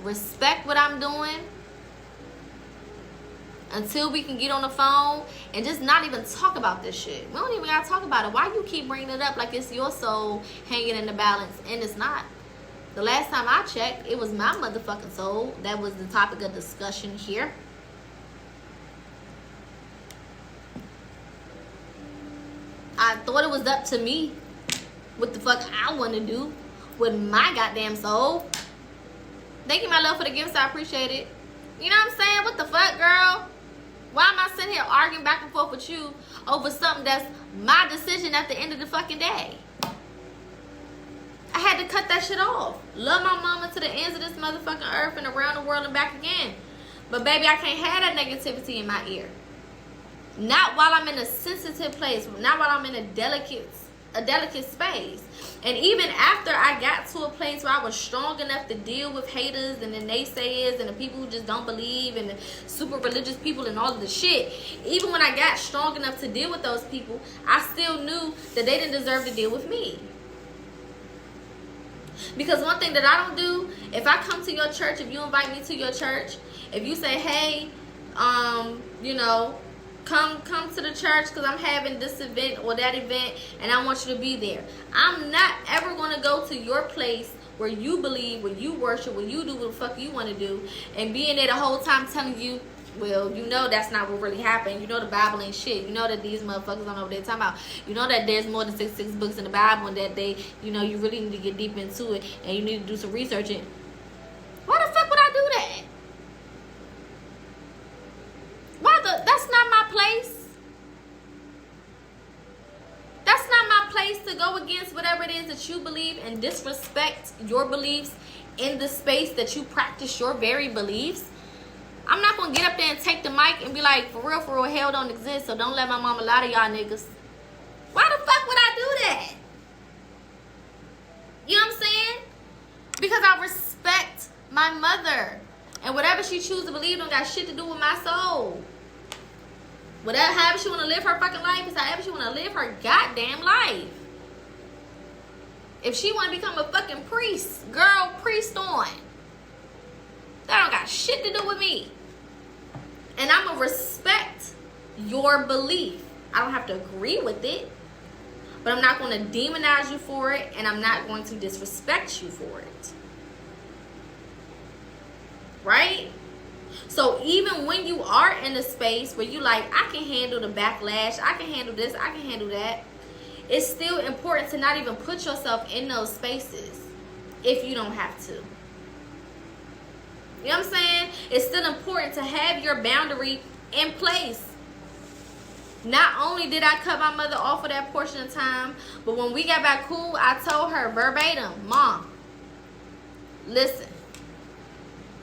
respect what I'm doing, until we can get on the phone and just not even talk about this shit. We don't even gotta talk about it. Why you keep bringing it up like it's your soul hanging in the balance? And it's not. The last time I checked, it was my motherfucking soul that was the topic of discussion here. I thought it was up to me what the fuck I want to do with my goddamn soul. Thank you, my love, for the gifts. I appreciate it. You know what I'm saying? What the fuck, girl? Why am I sitting here arguing back and forth with you over something that's my decision at the end of the fucking day? I had to cut that shit off. Love my mama to the ends of this motherfucking earth and around the world and back again. But baby, I can't have that negativity in my ear. Not while I'm in a sensitive place. Not while I'm in a delicate space. And even after I got to a place where I was strong enough to deal with haters and the naysayers and the people who just don't believe and the super religious people and all of the shit, even when I got strong enough to deal with those people, I still knew that they didn't deserve to deal with me. Because one thing that I don't do, if I come to your church, if you invite me to your church, if you say, hey, come to the church because I'm having this event or that event and I want you to be there. I'm not ever going to go to your place where you believe, where you worship, where you do what the fuck you want to do, and being there the whole time telling you, well, that's not what really happened. The Bible ain't shit. That these motherfuckers don't know what they're talking about. That there's more than 66 books in the Bible and that they, you really need to get deep into it and you need to do some research. And why the fuck would I do that? That's not my place. That's not my place to go against whatever it is that you believe and disrespect your beliefs in the space that you practice your very beliefs. I'm not going to get up there and take the mic and be like, for real, hell don't exist, so don't let my mama lie to y'all niggas. Why the fuck would I do that? You know what I'm saying? Because I respect my mother. And whatever she chooses to believe don't got shit to do with my soul. However she want to live her fucking life is however she want to live her goddamn life. If she want to become a fucking priest, girl, priest on. That don't got shit to do with me. And I'm going to respect your belief. I don't have to agree with it. But I'm not going to demonize you for it. And I'm not going to disrespect you for it. Right? So even when you are in a space where you like, I can handle the backlash, I can handle this, I can handle that. it's still important to not even put yourself in those spaces if you don't have to. You know what I'm saying? It's still important to have your boundary in place. Not only did I cut my mother off for that portion of time, but when we got back cool, I told her verbatim, Mom, listen,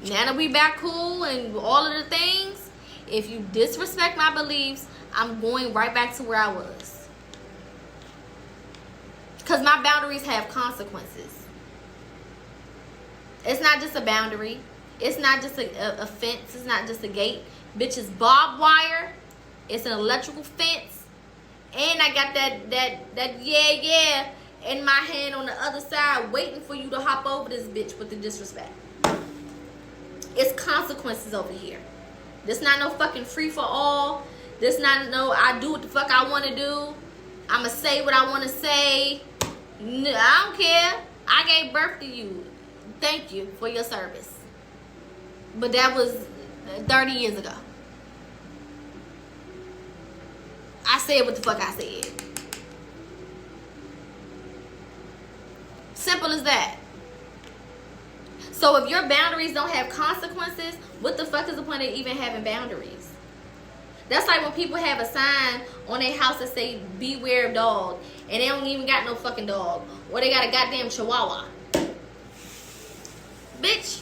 now that we back cool and all of the things, if you disrespect my beliefs, I'm going right back to where I was. Because my boundaries have consequences. It's not just a boundary. It's not just a fence. It's not just a gate. Bitch, it's barbed wire. It's an electrical fence. And I got that yeah in my hand on the other side waiting for you to hop over this bitch with the disrespect. It's consequences over here. This not no fucking free for all. This not no I do what the fuck I want to do. I'ma say what I want to say. No, I don't care. I gave birth to you. Thank you for your service. But that was 30 years ago. I said what the fuck I said. Simple as that. So if your boundaries don't have consequences, what the fuck is the point of even having boundaries? That's like when people have a sign on their house that say beware of dog, and they don't even got no fucking dog, or they got a goddamn chihuahua. Bitch,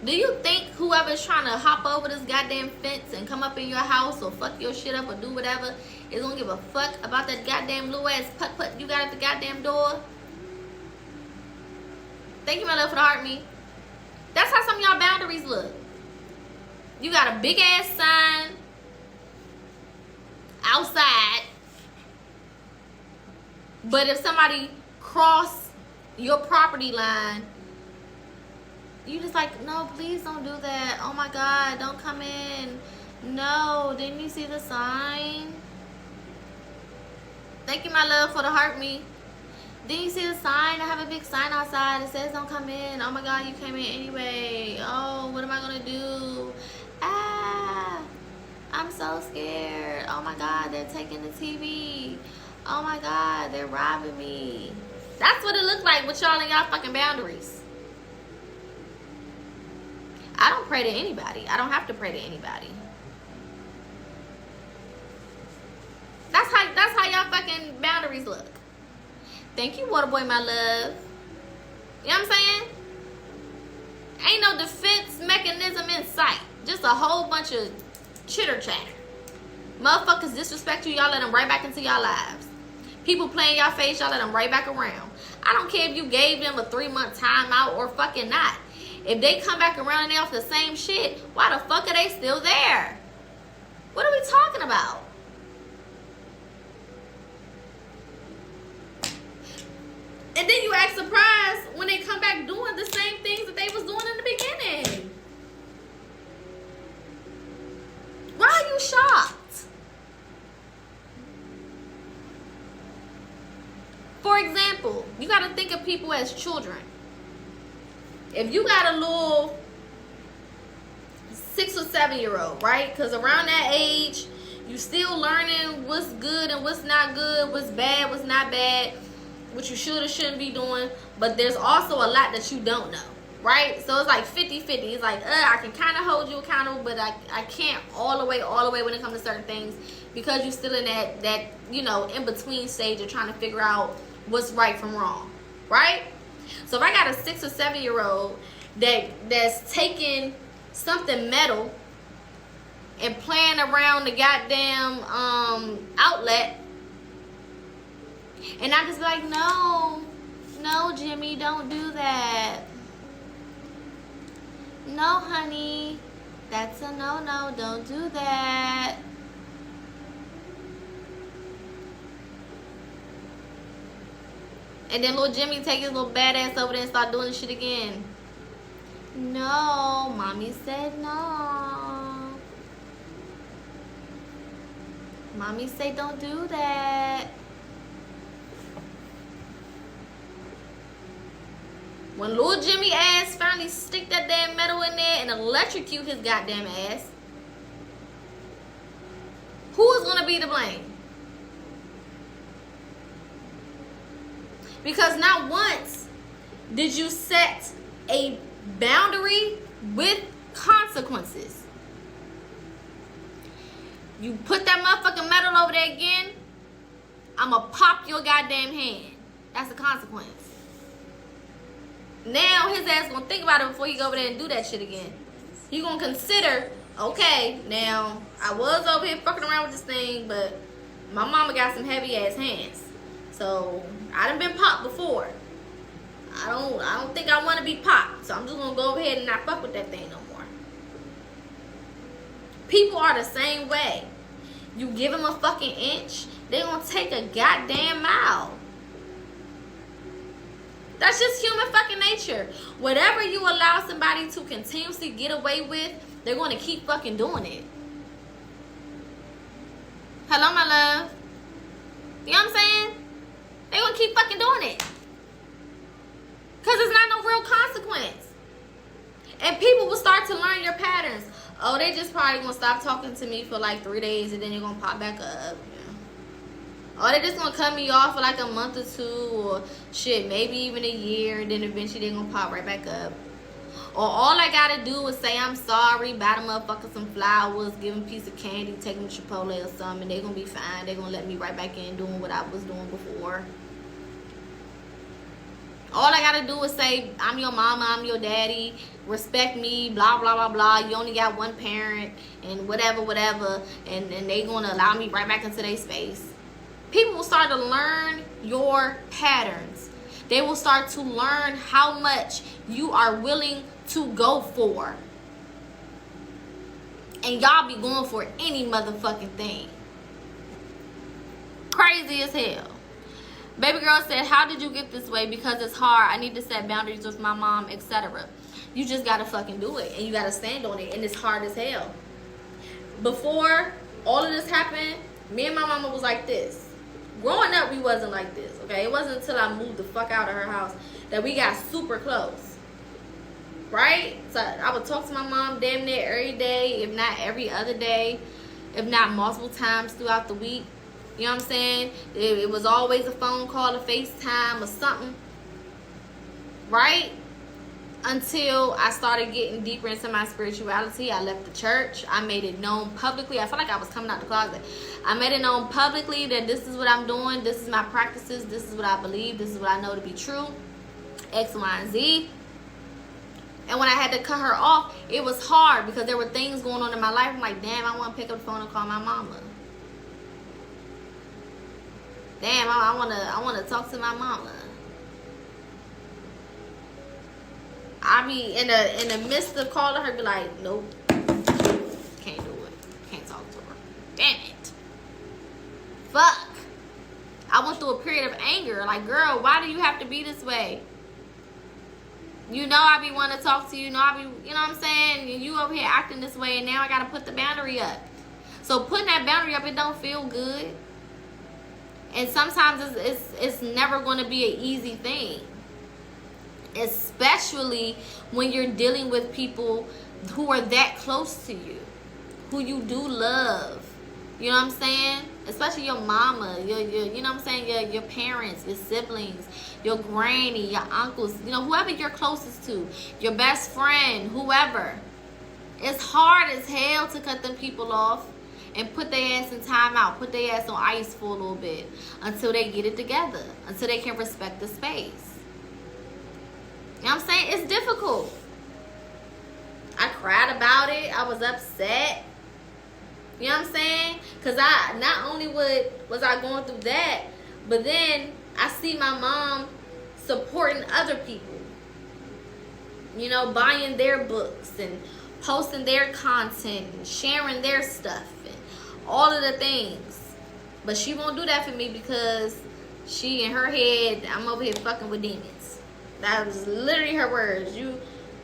do you think whoever's trying to hop over this goddamn fence and come up in your house or fuck your shit up or do whatever is gonna give a fuck about that goddamn little ass putt you got at the goddamn door? Thank you, my love, for the heart me. That's how some of y'all boundaries look. You got a big ass sign outside, but if somebody cross your property line, you just like, no, please don't do that. Oh my God, don't come in. No, didn't you see the sign? Thank you, my love, for the heart me. Didn't you see the sign? I have a big sign outside. It says don't come in. Oh my God, you came in anyway. Oh, what am I gonna do? Ah, I'm so scared. Oh my God, they're taking the TV. Oh my God, they're robbing me. That's what it looks like with y'all and y'all fucking boundaries. I don't pray to anybody. I don't have to pray to anybody. That's how y'all fucking boundaries look. Thank you, Waterboy, my love. You know what I'm saying? Ain't no defense mechanism in sight. Just a whole bunch of chitter chatter. Motherfuckers disrespect you, y'all let them right back into y'all lives. People playing y'all face, y'all let them right back around. I don't care if you gave them a 3-month timeout or fucking not. If they come back around and they off the same shit, why the fuck are they still there? What are we talking about? And then you act surprised when they come back doing the same things that they was doing in the beginning. Why are you shocked? For example, you got to think of people as children. If you got a little 6 or 7-year-old, right? Because around that age, you still learning what's good and what's not good, what's bad, what's not bad, what you should or shouldn't be doing. But there's also a lot that you don't know, right? So it's like 50-50. It's like, I can kind of hold you accountable, but I can't all the way when it comes to certain things, because you're still in that you know, in-between stage of trying to figure out what's right from wrong, right? So if I got a 6 or 7-year-old that's taking something metal and playing around the goddamn outlet, and I just be like, no, Jimmy, don't do that. No, honey, that's a no, don't do that. And then little Jimmy take his little badass over there and start doing this shit again. No, mommy said no. Mommy said don't do that. When little Jimmy ass finally stick that damn metal in there and electrocute his goddamn ass, who is gonna be to blame? Because not once did you set a boundary with consequences. You put that motherfucking metal over there again, I'ma pop your goddamn hand. That's the consequence. Now his ass gonna think about it before he go over there and do that shit again. He gonna consider, okay, now I was over here fucking around with this thing, but my mama got some heavy ass hands. So I done been popped before. I don't think I wanna be popped. So I'm just gonna go over ahead and not fuck with that thing no more. People are the same way. You give them a fucking inch, they gonna take a goddamn mile. That's just human fucking nature. Whatever you allow somebody to continuously get away with, they're gonna keep fucking doing it. Hello, my love. You know what I'm saying? They're gonna keep fucking doing it. Because it's not no real consequence. And people will start to learn your patterns. Oh, they just probably gonna stop talking to me for like 3 days and then they're gonna pop back up. Or they just gonna cut me off for like a month or two, or shit, maybe even a year, and then eventually they gonna pop right back up. Or all I gotta do is say I'm sorry, buy the motherfucker some flowers, give them a piece of candy, take them to Chipotle or something, and they gonna be fine. They gonna let me right back in doing what I was doing before. All I gotta do is say, I'm your mama, I'm your daddy, respect me, blah, blah, blah, blah. You only got one parent, and whatever, whatever. And they gonna allow me right back into their space. People will start to learn your patterns. They will start to learn how much you are willing to go for. And y'all be going for any motherfucking thing. Crazy as hell. Baby girl said, how did you get this way? Because it's hard. I need to set boundaries with my mom, etc. You just gotta fucking do it. And you gotta stand on it. And it's hard as hell. Before all of this happened, me and my mama was like this. Growing up, we wasn't like this, okay? It wasn't until I moved the fuck out of her house that we got super close. Right? So I would talk to my mom damn near every day, if not every other day, if not multiple times throughout the week. You know what I'm saying? It was always a phone call, a FaceTime, or something. Right? Until I started getting deeper into my spirituality. I left the church. I made it known publicly. I felt like I was coming out the closet. I made it known publicly that this is what I'm doing. This is my practices. This is what I believe. This is what I know to be true. X, Y, and Z. And when I had to cut her off, it was hard because there were things going on in my life. I'm like, damn, I want to pick up the phone and call my mama. Damn, I want to talk to my mama. I be in the midst of calling her, be like, nope, can't do it, can't talk to her. Damn it, fuck. I went through a period of anger, like, girl, why do you have to be this way? You know I be wanting to talk to you, you know I be, you know what I'm saying? And you over here acting this way, and now I gotta put the boundary up. So putting that boundary up, it don't feel good. And sometimes it's never going to be an easy thing. Especially when you're dealing with people who are that close to you. Who you do love. You know what I'm saying? Especially your mama. You know what I'm saying? Your parents, your siblings, your granny, your uncles. You know, whoever you're closest to. Your best friend, whoever. It's hard as hell to cut them people off. And put their ass in timeout. Put their ass on ice for a little bit. Until they get it together. Until they can respect the space. You know what I'm saying? It's difficult. I cried about it. I was upset. You know what I'm saying? Because not only was I going through that. But then I see my mom supporting other people. You know, buying their books. And posting their content. And sharing their stuff. All of the things. But she won't do that for me because she in her head, I'm over here fucking with demons. That was literally her words. You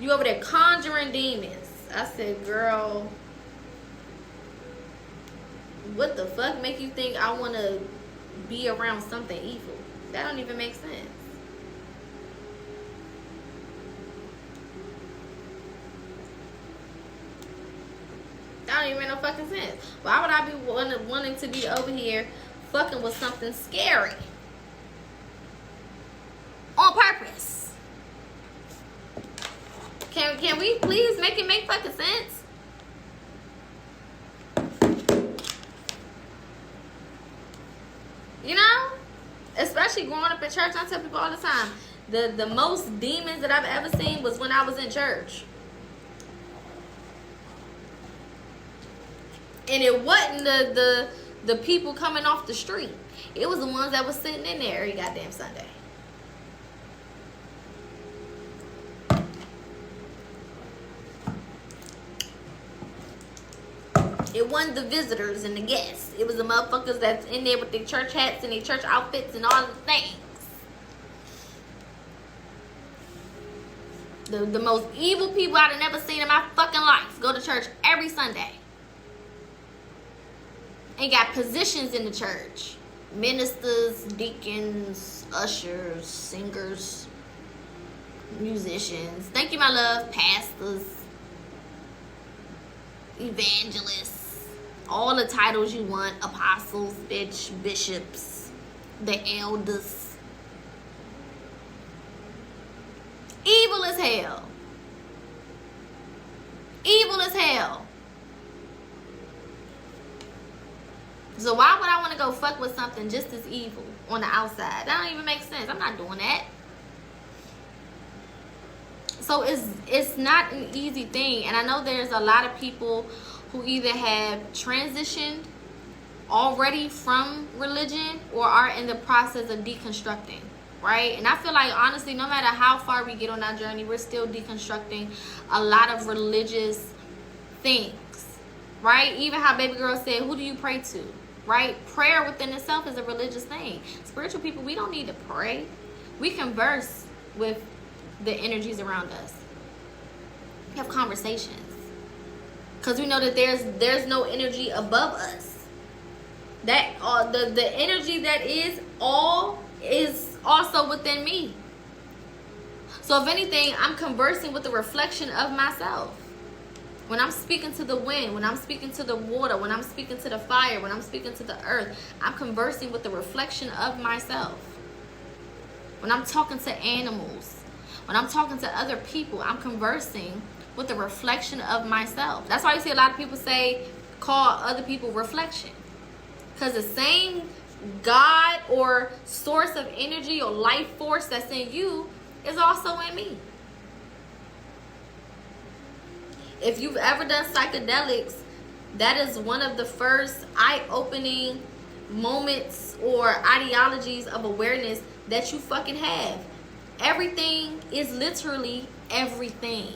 over there conjuring demons. I said, girl, what the fuck make you think I want to be around something evil? That don't even make sense. That don't even make no fucking sense. Why would I be wanting to be over here fucking with something scary? Can we please make it make fucking sense? You know? Especially growing up in church, I tell people all the time, the most demons that I've ever seen was when I was in church. And it wasn't the people coming off the street. It was the ones that was sitting in there every goddamn Sunday. It wasn't the visitors and the guests. It was the motherfuckers that's in there with their church hats and their church outfits and all the things. The most evil people I've never seen in my fucking life go to church every Sunday. And got positions in the church. Ministers, deacons, ushers, singers, musicians. Thank you, my love. Pastors, evangelists. All the titles you want. Apostles, bishops, the elders. Evil as hell. Evil as hell. So why would I want to go fuck with something just as evil on the outside? That don't even make sense. I'm not doing that. So it's not an easy thing. And I know there's a lot of people who either have transitioned already from religion or are in the process of deconstructing, right? And I feel like, honestly, no matter how far we get on our journey, we're still deconstructing a lot of religious things, right? Even how baby girl said, who do you pray to, right? Prayer within itself is a religious thing. Spiritual people, we don't need to pray. We converse with the energies around us. We have conversations. Because we know that there's no energy above us. That the energy that is also within me. So if anything, I'm conversing with the reflection of myself. When I'm speaking to the wind, when I'm speaking to the water, when I'm speaking to the fire, when I'm speaking to the earth, I'm conversing with the reflection of myself. When I'm talking to animals, when I'm talking to other people, I'm conversing with the reflection of myself. That's why you see a lot of people say, call other people reflection. Because the same God or source of energy or life force that's in you is also in me. If you've ever done psychedelics, that is one of the first eye-opening moments or ideologies of awareness that you fucking have. Everything is literally everything.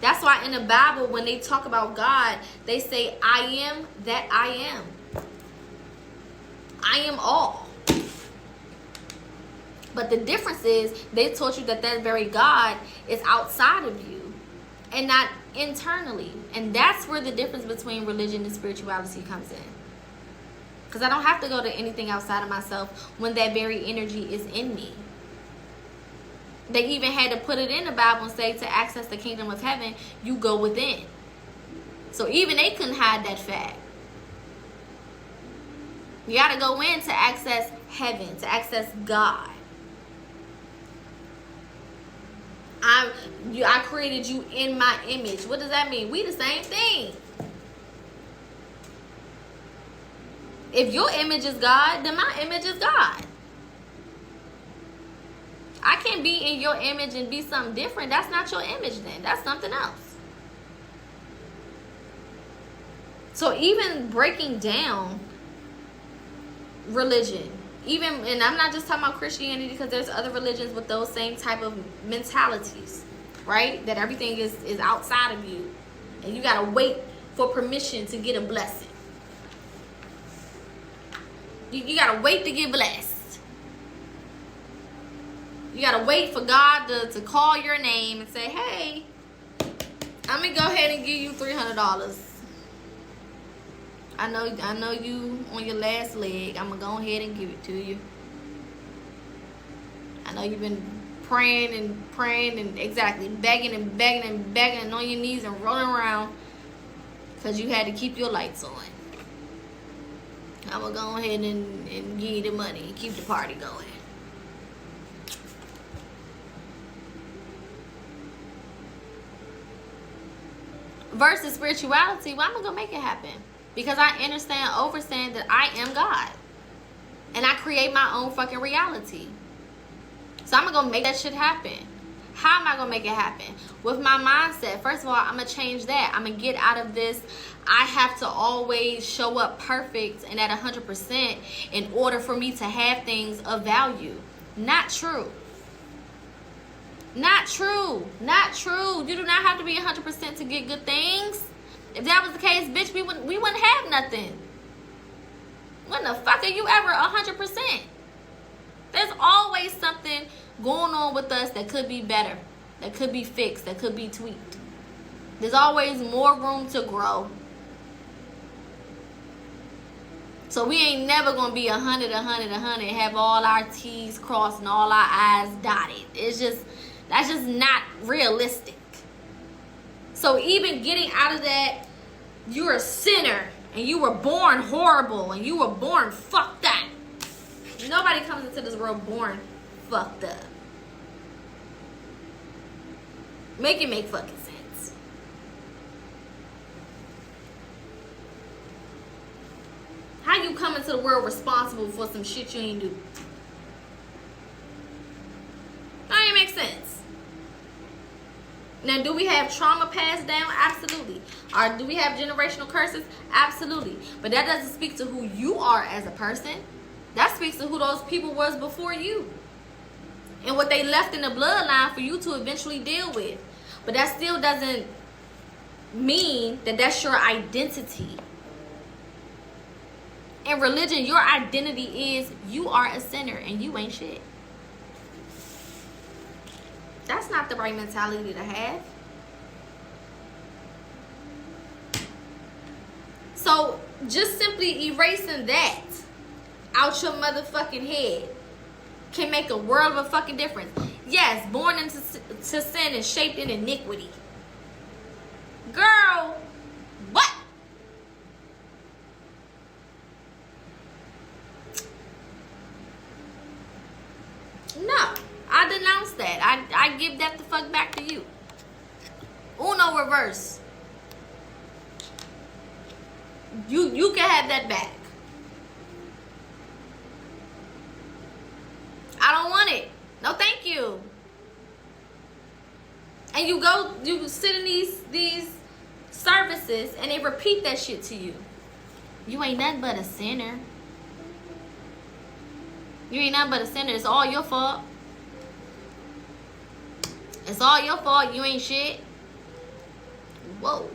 That's why in the Bible, when they talk about God, they say, I am that I am. I am all. But the difference is, they taught you that that very God is outside of you and not internally. And that's where the difference between religion and spirituality comes in. Because I don't have to go to anything outside of myself when that very energy is in me. They even had to put it in the Bible and say, to access the kingdom of heaven, you go within. So even they couldn't hide that fact. You got to go in to access heaven, to access God. I created you in my image. What does that mean? We the same thing. If your image is God, then my image is God. I can't be in your image and be something different. That's not your image then. That's something else. So even breaking down religion, and I'm not just talking about Christianity, because there's other religions with those same type of mentalities, right? That everything is outside of you. And you got to wait for permission to get a blessing. You got to wait to get blessed. You got to wait for God to call your name and say, hey, I'm going to go ahead and give you $300. I know you on your last leg. I'm going to go ahead and give it to you. I know you've been praying and exactly begging and on your knees and rolling around because you had to keep your lights on. I'm going to go ahead and give you the money and keep the party going. versus spirituality, well, I'm gonna go make it happen. Because I understand that I am God. And I create my own fucking reality. So I'm gonna make that shit happen. How am I gonna make it happen? With my mindset. First of all, I'm gonna change that. I'm gonna get out of this. I have to always show up perfect and at 100% in order for me to have things of value. Not true. Not true. Not true. You do not have to be 100% to get good things. If that was the case, bitch, we wouldn't have nothing. When the fuck are you ever 100%? There's always something going on with us that could be better, that could be fixed, that could be tweaked. There's always more room to grow. So we ain't never gonna be 100, have all our T's crossed and all our I's dotted. That's just not realistic. So even getting out of that, you're a sinner and you were born horrible and you were born fucked up. Nobody comes into this world born fucked up. Make it make fucking sense. How you come into the world responsible for some shit you ain't do? That ain't make sense. Now, do we have trauma passed down? Absolutely. Or do we have generational curses? Absolutely. But that doesn't speak to who you are as a person. That speaks to who those people was before you. And what they left in the bloodline for you to eventually deal with. But that still doesn't mean that that's your identity. In religion, your identity is you are a sinner and you ain't shit. That's not the right mentality to have. So just simply erasing that out your motherfucking head can make a world of a fucking difference. Yes, born into sin and shaped in iniquity. Girl, what? No, I denounce that. I give that the fuck back to you. Uno reverse. You can have that back. I don't want it. No, thank you. And you sit in these services and they repeat that shit to you. You ain't nothing but a sinner. You ain't nothing but a sinner. It's all your fault. It's all your fault. You ain't shit. Whoa.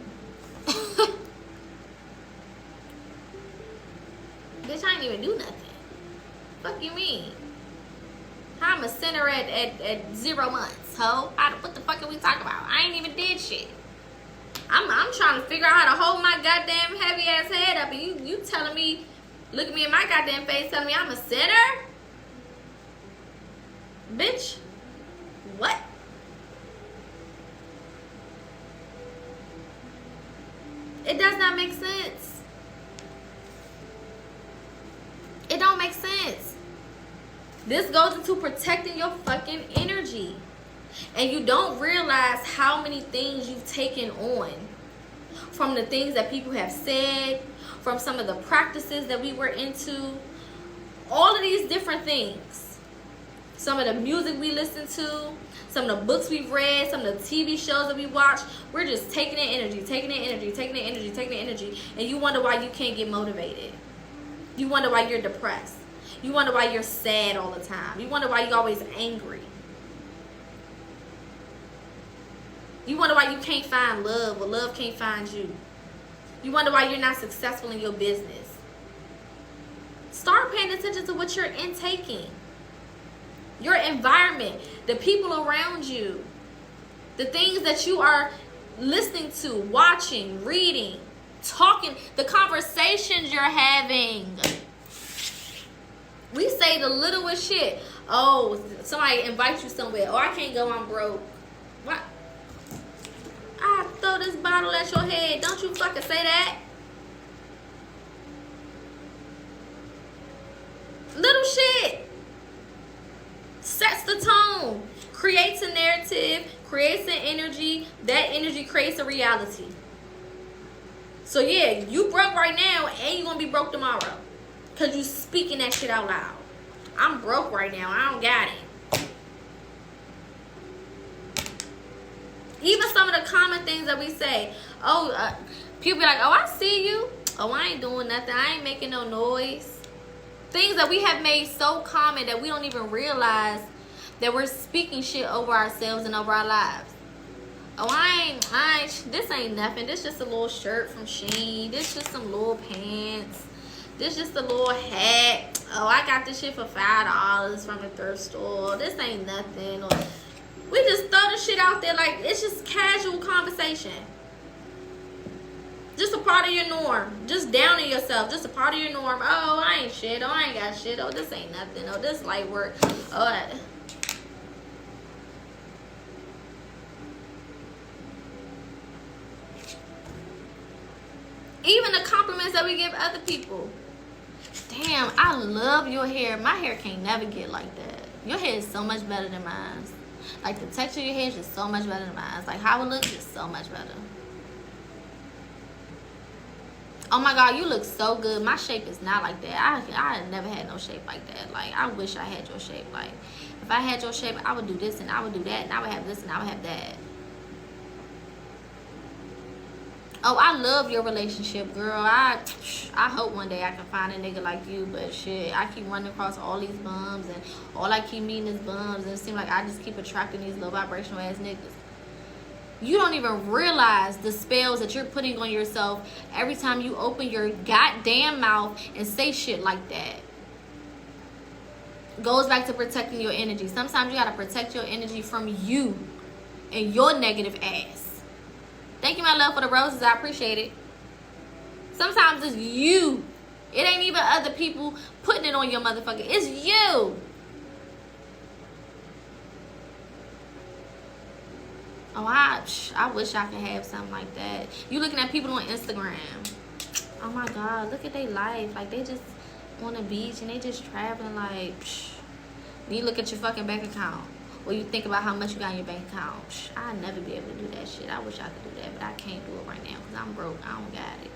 Bitch, I ain't even do nothing. Fuck you mean? I'm a sinner at 0 months, ho. What the fuck are we talking about? I ain't even did shit. I'm trying to figure out how to hold my goddamn heavy ass head up, and you telling me, look at me in my goddamn face, telling me I'm a sinner? Bitch, what? It does not make sense. It don't make sense. This goes into protecting your fucking energy. And you don't realize how many things you've taken on from the things that people have said, from some of the practices that we were into, all of these different things. Some of the music we listen to, some of the books we've read, some of the TV shows that we watch, we're just taking in energy, taking in energy, taking in energy, taking in energy, and you wonder why you can't get motivated. You wonder why you're depressed. You wonder why you're sad all the time. You wonder why you're always angry. You wonder why you can't find love or love can't find you. You wonder why you're not successful in your business. Start paying attention to what you're intaking. Your environment, the people around you, the things that you are listening to, watching, reading, talking, the conversations you're having. We say the littlest shit. Oh, somebody invites you somewhere. Oh, I can't go, I'm broke. What? I'll throw this bottle at your head. Don't you fucking say that. Little shit sets the tone, creates a narrative, creates an energy. That energy creates a reality. So yeah, you broke right now and you gonna be broke tomorrow. Cause you speaking that shit out loud. I'm broke right now. I don't got it. Even some of the common things that we say. Oh, people be like, oh, I see you. Oh, I ain't doing nothing. I ain't making no noise. Things that we have made so common that we don't even realize that we're speaking shit over ourselves and over our lives. Oh, this ain't nothing. This just a little shirt from Shein. This just some little pants. This just a little hat. Oh, I got this shit for $5 from the thrift store. This ain't nothing. Or, we just throw the shit out there like it's just casual conversation. Just a part of your norm. Just downing yourself. Just a part of your norm. Oh, I ain't shit. Oh, I ain't got shit. Oh, this ain't nothing. Oh, this light work. Oh, even the compliments that we give other people. Damn, I love your hair. My hair can't never get like that. Your hair is so much better than mine. Like, the texture of your hair is just so much better than mine. Like, how it looks is so much better. Oh my God, you look so good. My shape is not like that. I never had no shape like that. Like, I wish I had your shape. Like, if I had your shape, I would do this and I would do that. And I would have this and I would have that. Oh, I love your relationship, girl. I hope one day I can find a nigga like you, but shit, I keep running across all these bums, and all I keep meeting is bums, and it seems like I just keep attracting these low vibrational ass niggas. You don't even realize the spells that you're putting on yourself every time you open your goddamn mouth and say shit like that. Goes back to protecting your energy. Sometimes you gotta protect your energy from you and your negative ass. Thank you, my love, for the roses. I appreciate it. Sometimes it's you. It ain't even other people putting it on your motherfucker. It's you. Oh, I wish I could have something like that. You looking at people on Instagram. Oh, my God. Look at their life. Like, they just on the beach and they just traveling like, you look at your fucking bank account. Or you think about how much you got in your bank account. I'd never be able to do that shit. I wish I could do that, but I can't do it right now because I'm broke. I don't got it.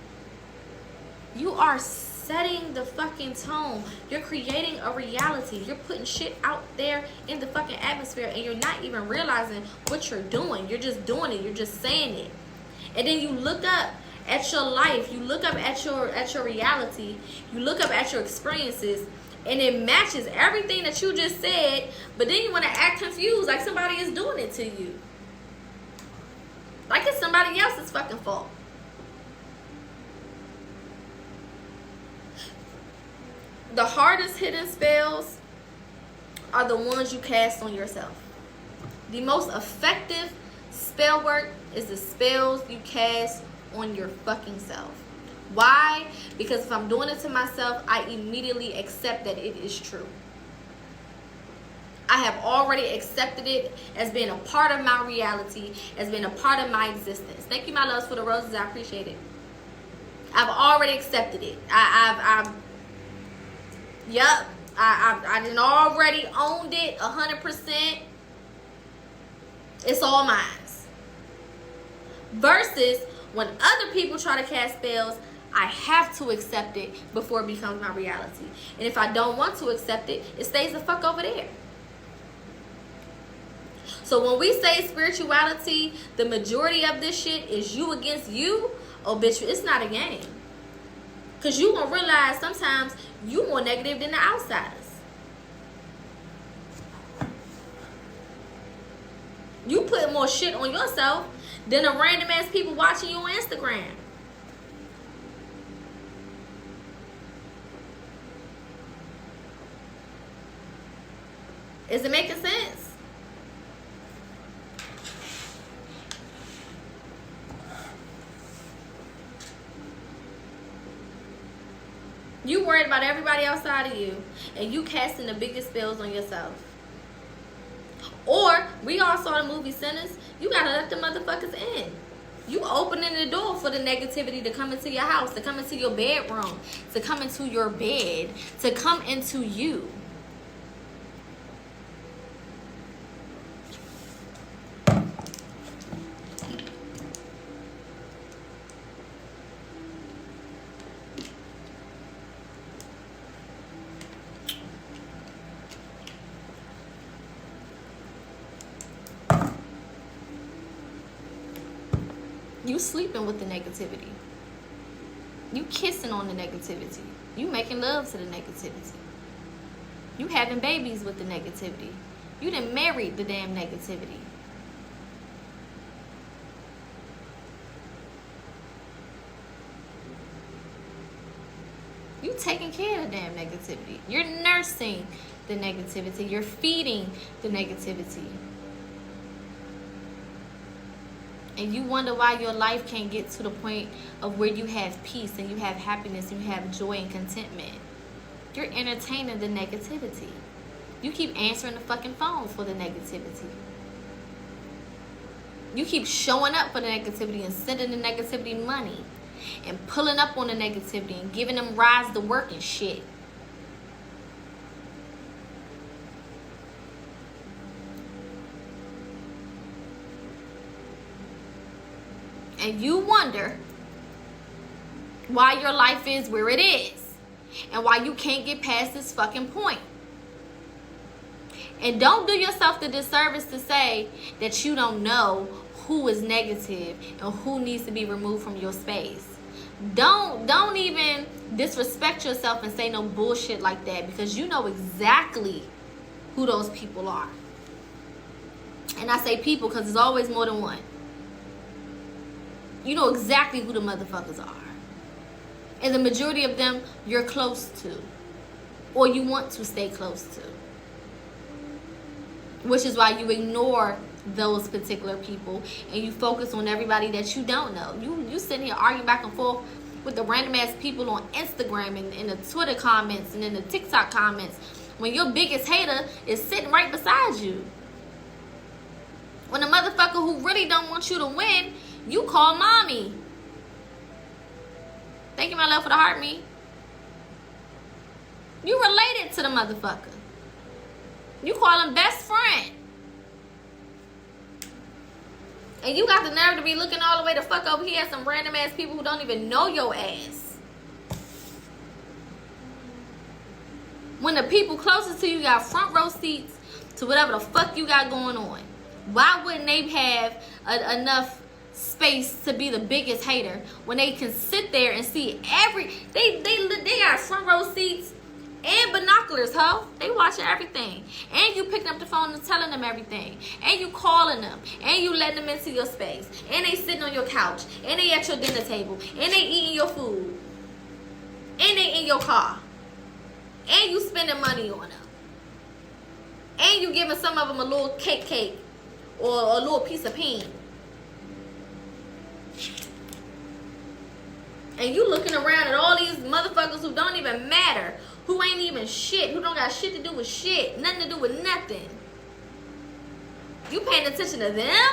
You are setting the fucking tone. You're creating a reality. You're putting shit out there in the fucking atmosphere, and you're not even realizing what you're doing. You're just doing it. You're just saying it. And then you look up at your life. You look up at your reality. You look up at your experiences. And it matches everything that you just said, but then you want to act confused like somebody is doing it to you. Like it's somebody else's fucking fault. The hardest hidden spells are the ones you cast on yourself. The most effective spell work is the spells you cast on your fucking self. Why? Because if I'm doing it to myself, I immediately accept that it is true. I have already accepted it as being a part of my reality, as being a part of my existence. Thank you, my loves, for the roses. I appreciate it. I've already accepted it. I done already owned it 100%. It's all mine. Versus when other people try to cast spells, I have to accept it before it becomes my reality. And if I don't want to accept it, it stays the fuck over there. So when we say spirituality, the majority of this shit is you against you. Oh, bitch, it's not a game. Because you gonna realize sometimes you more negative than the outsiders. You put more shit on yourself than the random ass people watching you on Instagram. Is it making sense? You worried about everybody outside of you, and you casting the biggest spells on yourself. Or, we all saw the movie Sinners. You gotta let the motherfuckers in. You opening the door for the negativity to come into your house, to come into your bedroom, to come into your bed, to come into you. You sleeping with the negativity. You kissing on the negativity. You making love to the negativity. You having babies with the negativity. You done married the damn negativity. You taking care of the damn negativity. You're nursing the negativity. You're feeding the negativity. And you wonder why your life can't get to the point of where you have peace and you have happiness and you have joy and contentment. You're entertaining the negativity. You keep answering the fucking phone for the negativity. You keep showing up for the negativity and sending the negativity money and pulling up on the negativity and giving them rides to work and shit. And you wonder why your life is where it is and why you can't get past this fucking point. And don't do yourself the disservice to say that you don't know who is negative and who needs to be removed from your space. Don't even disrespect yourself and say no bullshit like that, because you know exactly who those people are. And I say people because there's always more than one. You know exactly who the motherfuckers are. And the majority of them you're close to, or you want to stay close to. Which is why you ignore those particular people and you focus on everybody that you don't know. You sitting here arguing back and forth with the random ass people on Instagram and in the Twitter comments and in the TikTok comments when your biggest hater is sitting right beside you. When the motherfucker who really don't want you to win, you call mommy. Thank you, my love, for the heart, me. You related to the motherfucker. You call him best friend. And you got the nerve to be looking all the way the fuck over here at some random ass people who don't even know your ass. When the people closest to you got front row seats to whatever the fuck you got going on. Why wouldn't they have enough space to be the biggest hater when they can sit there and see they got front row seats and binoculars, ho. They watching everything. And you picking up the phone and telling them everything. And you calling them. And you letting them into your space. And they sitting on your couch. And they at your dinner table. And they eating your food. And they in your car. And you spending money on them. And you giving some of them a little cake. Or a little piece of peen. And you looking around at all these motherfuckers who don't even matter. Who ain't even shit. Who don't got shit to do with shit. Nothing to do with nothing. You paying attention to them?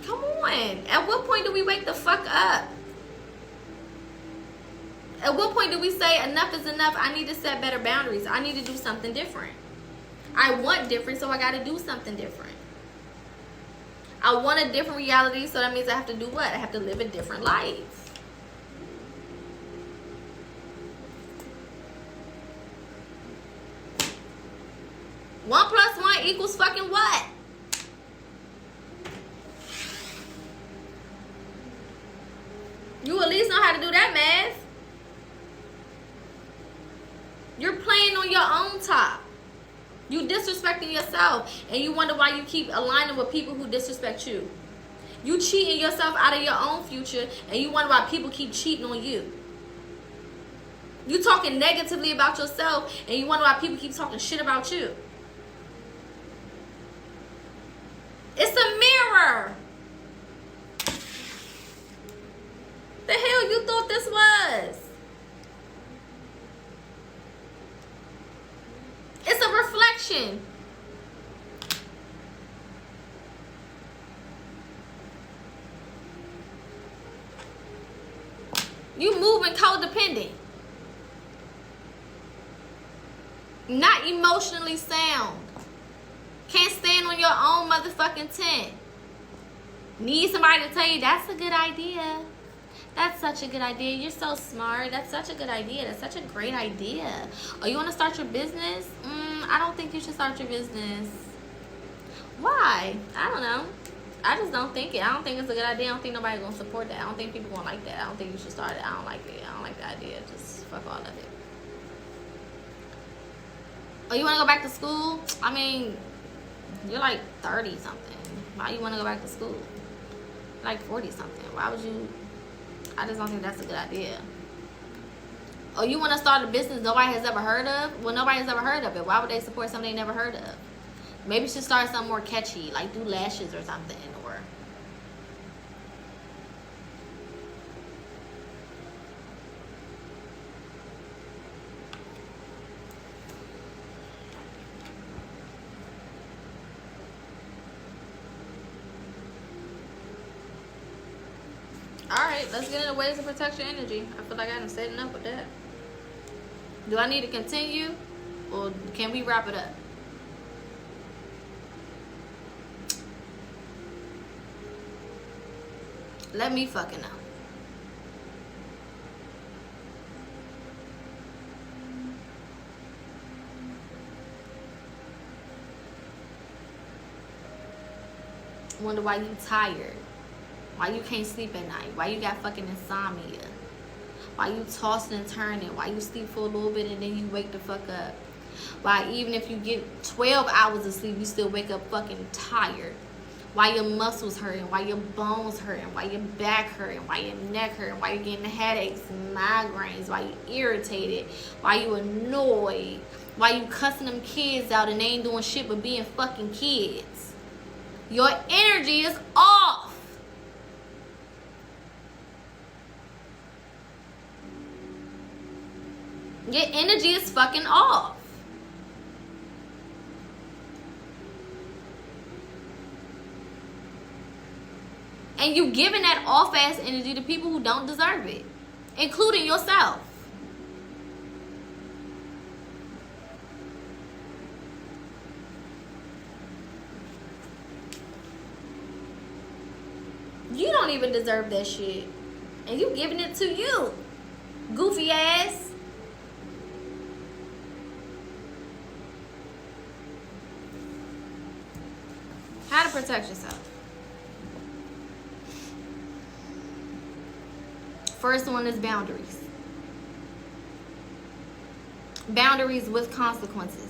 Come on. At what point do we wake the fuck up? At what point do we say enough is enough? I need to set better boundaries. I need to do something different. I want different, so I got to do something different. I want a different reality, so that means I have to do what? I have to live a different life. 1 + 1 equals fucking what? You at least know how to do that math. You're playing on your own top. You disrespecting yourself, and you wonder why you keep aligning with people who disrespect you. You cheating yourself out of your own future, and you wonder why people keep cheating on you. You talking negatively about yourself, and you wonder why people keep talking shit about you. It's a mirror. The hell you thought this was? It's a reflection. You moving codependent. Not emotionally sound. Can't stand on your own motherfucking tent. Need somebody to tell you that's a good idea. That's such a good idea. You're so smart. That's such a good idea. That's such a great idea. Oh, you want to start your business? I don't think you should start your business. Why? I don't know. I just don't think it. I don't think it's a good idea. I don't think nobody's gonna support that. I don't think people gonna like that. I don't think you should start it. I don't like it. I don't like the idea. Just fuck all of it. Oh, you wanna go back to school? I mean, you're like 30 something. Why you wanna go back to school? You're like 40 something. Why would you? I just don't think that's a good idea. Oh, you wanna start a business nobody has ever heard of? Well, nobody has ever heard of it. Why would they support something they never heard of? Maybe you should start something more catchy, like do lashes or something, or alright, let's get into ways to protect your energy. I feel like I done said enough with that. Do I need to continue, or can we wrap it up? Let me fucking know. Wonder why you tired. Why you can't sleep at night. Why you got fucking insomnia. Why you tossing and turning. Why you sleep for a little bit and then you wake the fuck up. Why even if you get 12 hours of sleep, you still wake up fucking tired. Why your muscles hurting, why your bones hurting, why your back hurting, why your neck hurting, why you getting headaches, migraines, why you irritated, why you annoyed, why you cussing them kids out and they ain't doing shit but being fucking kids. Your energy is off. Your energy is fucking off. And you giving that off-ass energy to people who don't deserve it, including yourself. You don't even deserve that shit. And you giving it to you. Goofy ass. How to protect yourself. First one is boundaries. Boundaries with consequences.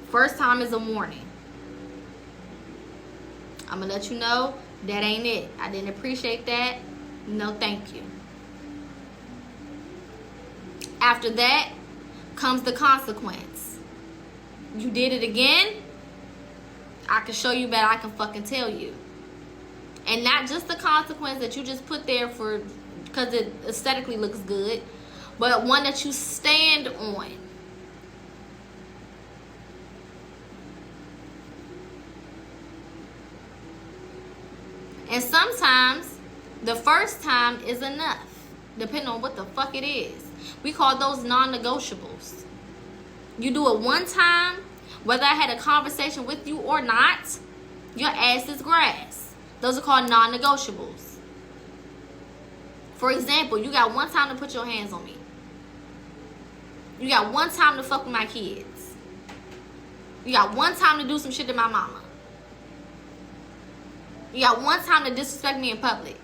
First time is a warning. I'm gonna let you know that ain't it. I didn't appreciate that. No, thank you. After that comes the consequence. You did it again, I can show you, but I can fucking tell you. And not just the consequence that you just put there for because it aesthetically looks good, but one that you stand on. And sometimes the first time is enough, depending on what the fuck it is. We call those non-negotiables. You do it one time, whether I had a conversation with you or not, your ass is grass. Those are called non-negotiables. For example, you got one time to put your hands on me. You got one time to fuck with my kids. You got one time to do some shit to my mama. You got one time to disrespect me in public.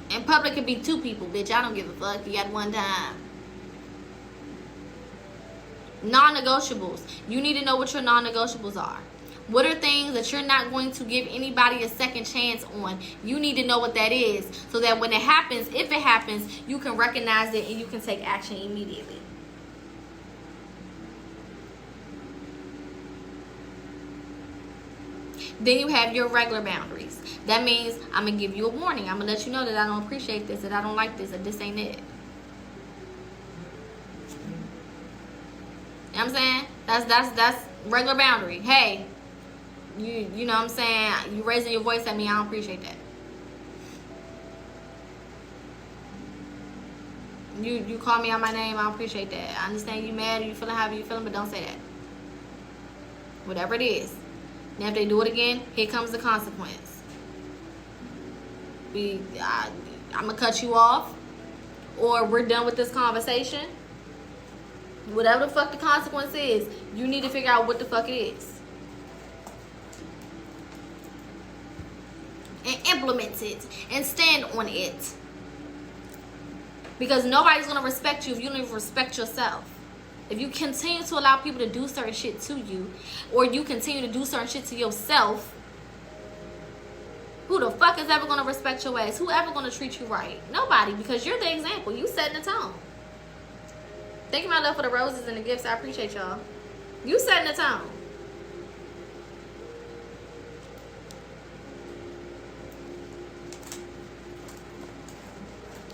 In public could be two people, bitch. I don't give a fuck. You got one time. Non-negotiables. You need to know what your non-negotiables are. What are things that you're not going to give anybody a second chance on? You need to know what that is so that when it happens, if it happens, you can recognize it and you can take action immediately. Then you have your regular boundaries. That means I'm going to give you a warning. I'm going to let you know that I don't appreciate this, that I don't like this, that this ain't it. You know what I'm saying? That's regular boundary. Hey, you know what I'm saying? You raising your voice at me, I don't appreciate that. You call me out my name, I don't appreciate that. I understand you mad or you feeling however you feeling, but don't say that. Whatever it is. Now if they do it again, here comes the consequence. I'm gonna cut you off, or we're done with this conversation. Whatever the fuck the consequence is, you need to figure out what the fuck it is. And implement it. And stand on it. Because nobody's going to respect you if you don't even respect yourself. If you continue to allow people to do certain shit to you, or you continue to do certain shit to yourself, who the fuck is ever going to respect your ass? Who ever going to treat you right? Nobody, because you're the example. You setting the tone. Thank you, my love, for the roses and the gifts. I appreciate y'all. You setting the tone.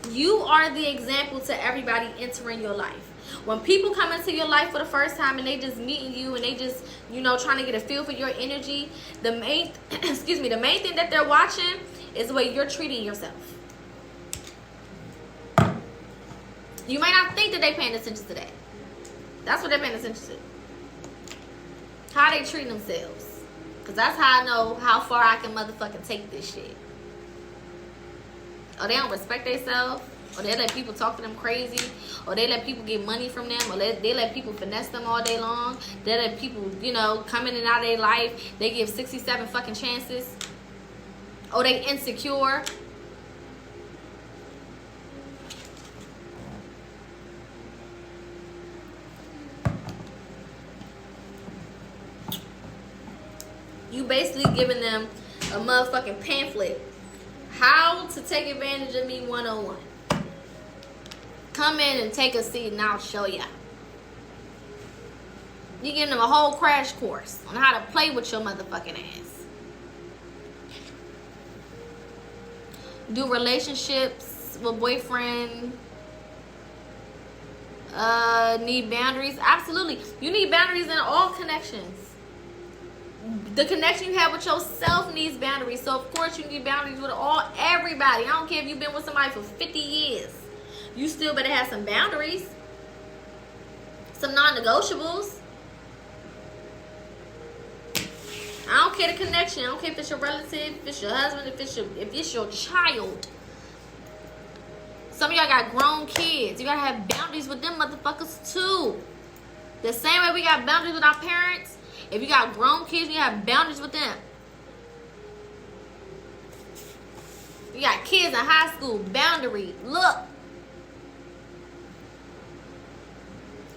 You are the example to everybody entering your life. When people come into your life for the first time and they just meeting you and they just, you know, trying to get a feel for your energy, the main the main thing that they're watching is the way you're treating yourself. You might not think that they're paying attention to that. That's what they're paying attention to. How they treating themselves. Because that's how I know how far I can motherfucking take this shit. Or they don't respect themselves. Or they let people talk to them crazy. Or they let people get money from them. Or they let people finesse them all day long. They let people, you know, come in and out of their life. They give 67 fucking chances. Or they insecure. You basically giving them a motherfucking pamphlet. How to take advantage of me 101. Come in and take a seat and I'll show ya. You giving them a whole crash course on how to play with your motherfucking ass. Do relationships with boyfriend need boundaries? Absolutely. You need boundaries in all connections. The connection you have with yourself needs boundaries. So of course you need boundaries with everybody. I don't care if you've been with somebody for 50 years. You still better have some boundaries. Some non-negotiables. I don't care the connection. I don't care if it's your relative, if it's your husband, if it's your child. Some of y'all got grown kids. You gotta have boundaries with them motherfuckers too. The same way we got boundaries with our parents. If you got grown kids, you have boundaries with them. You got kids in high school, boundary. Look.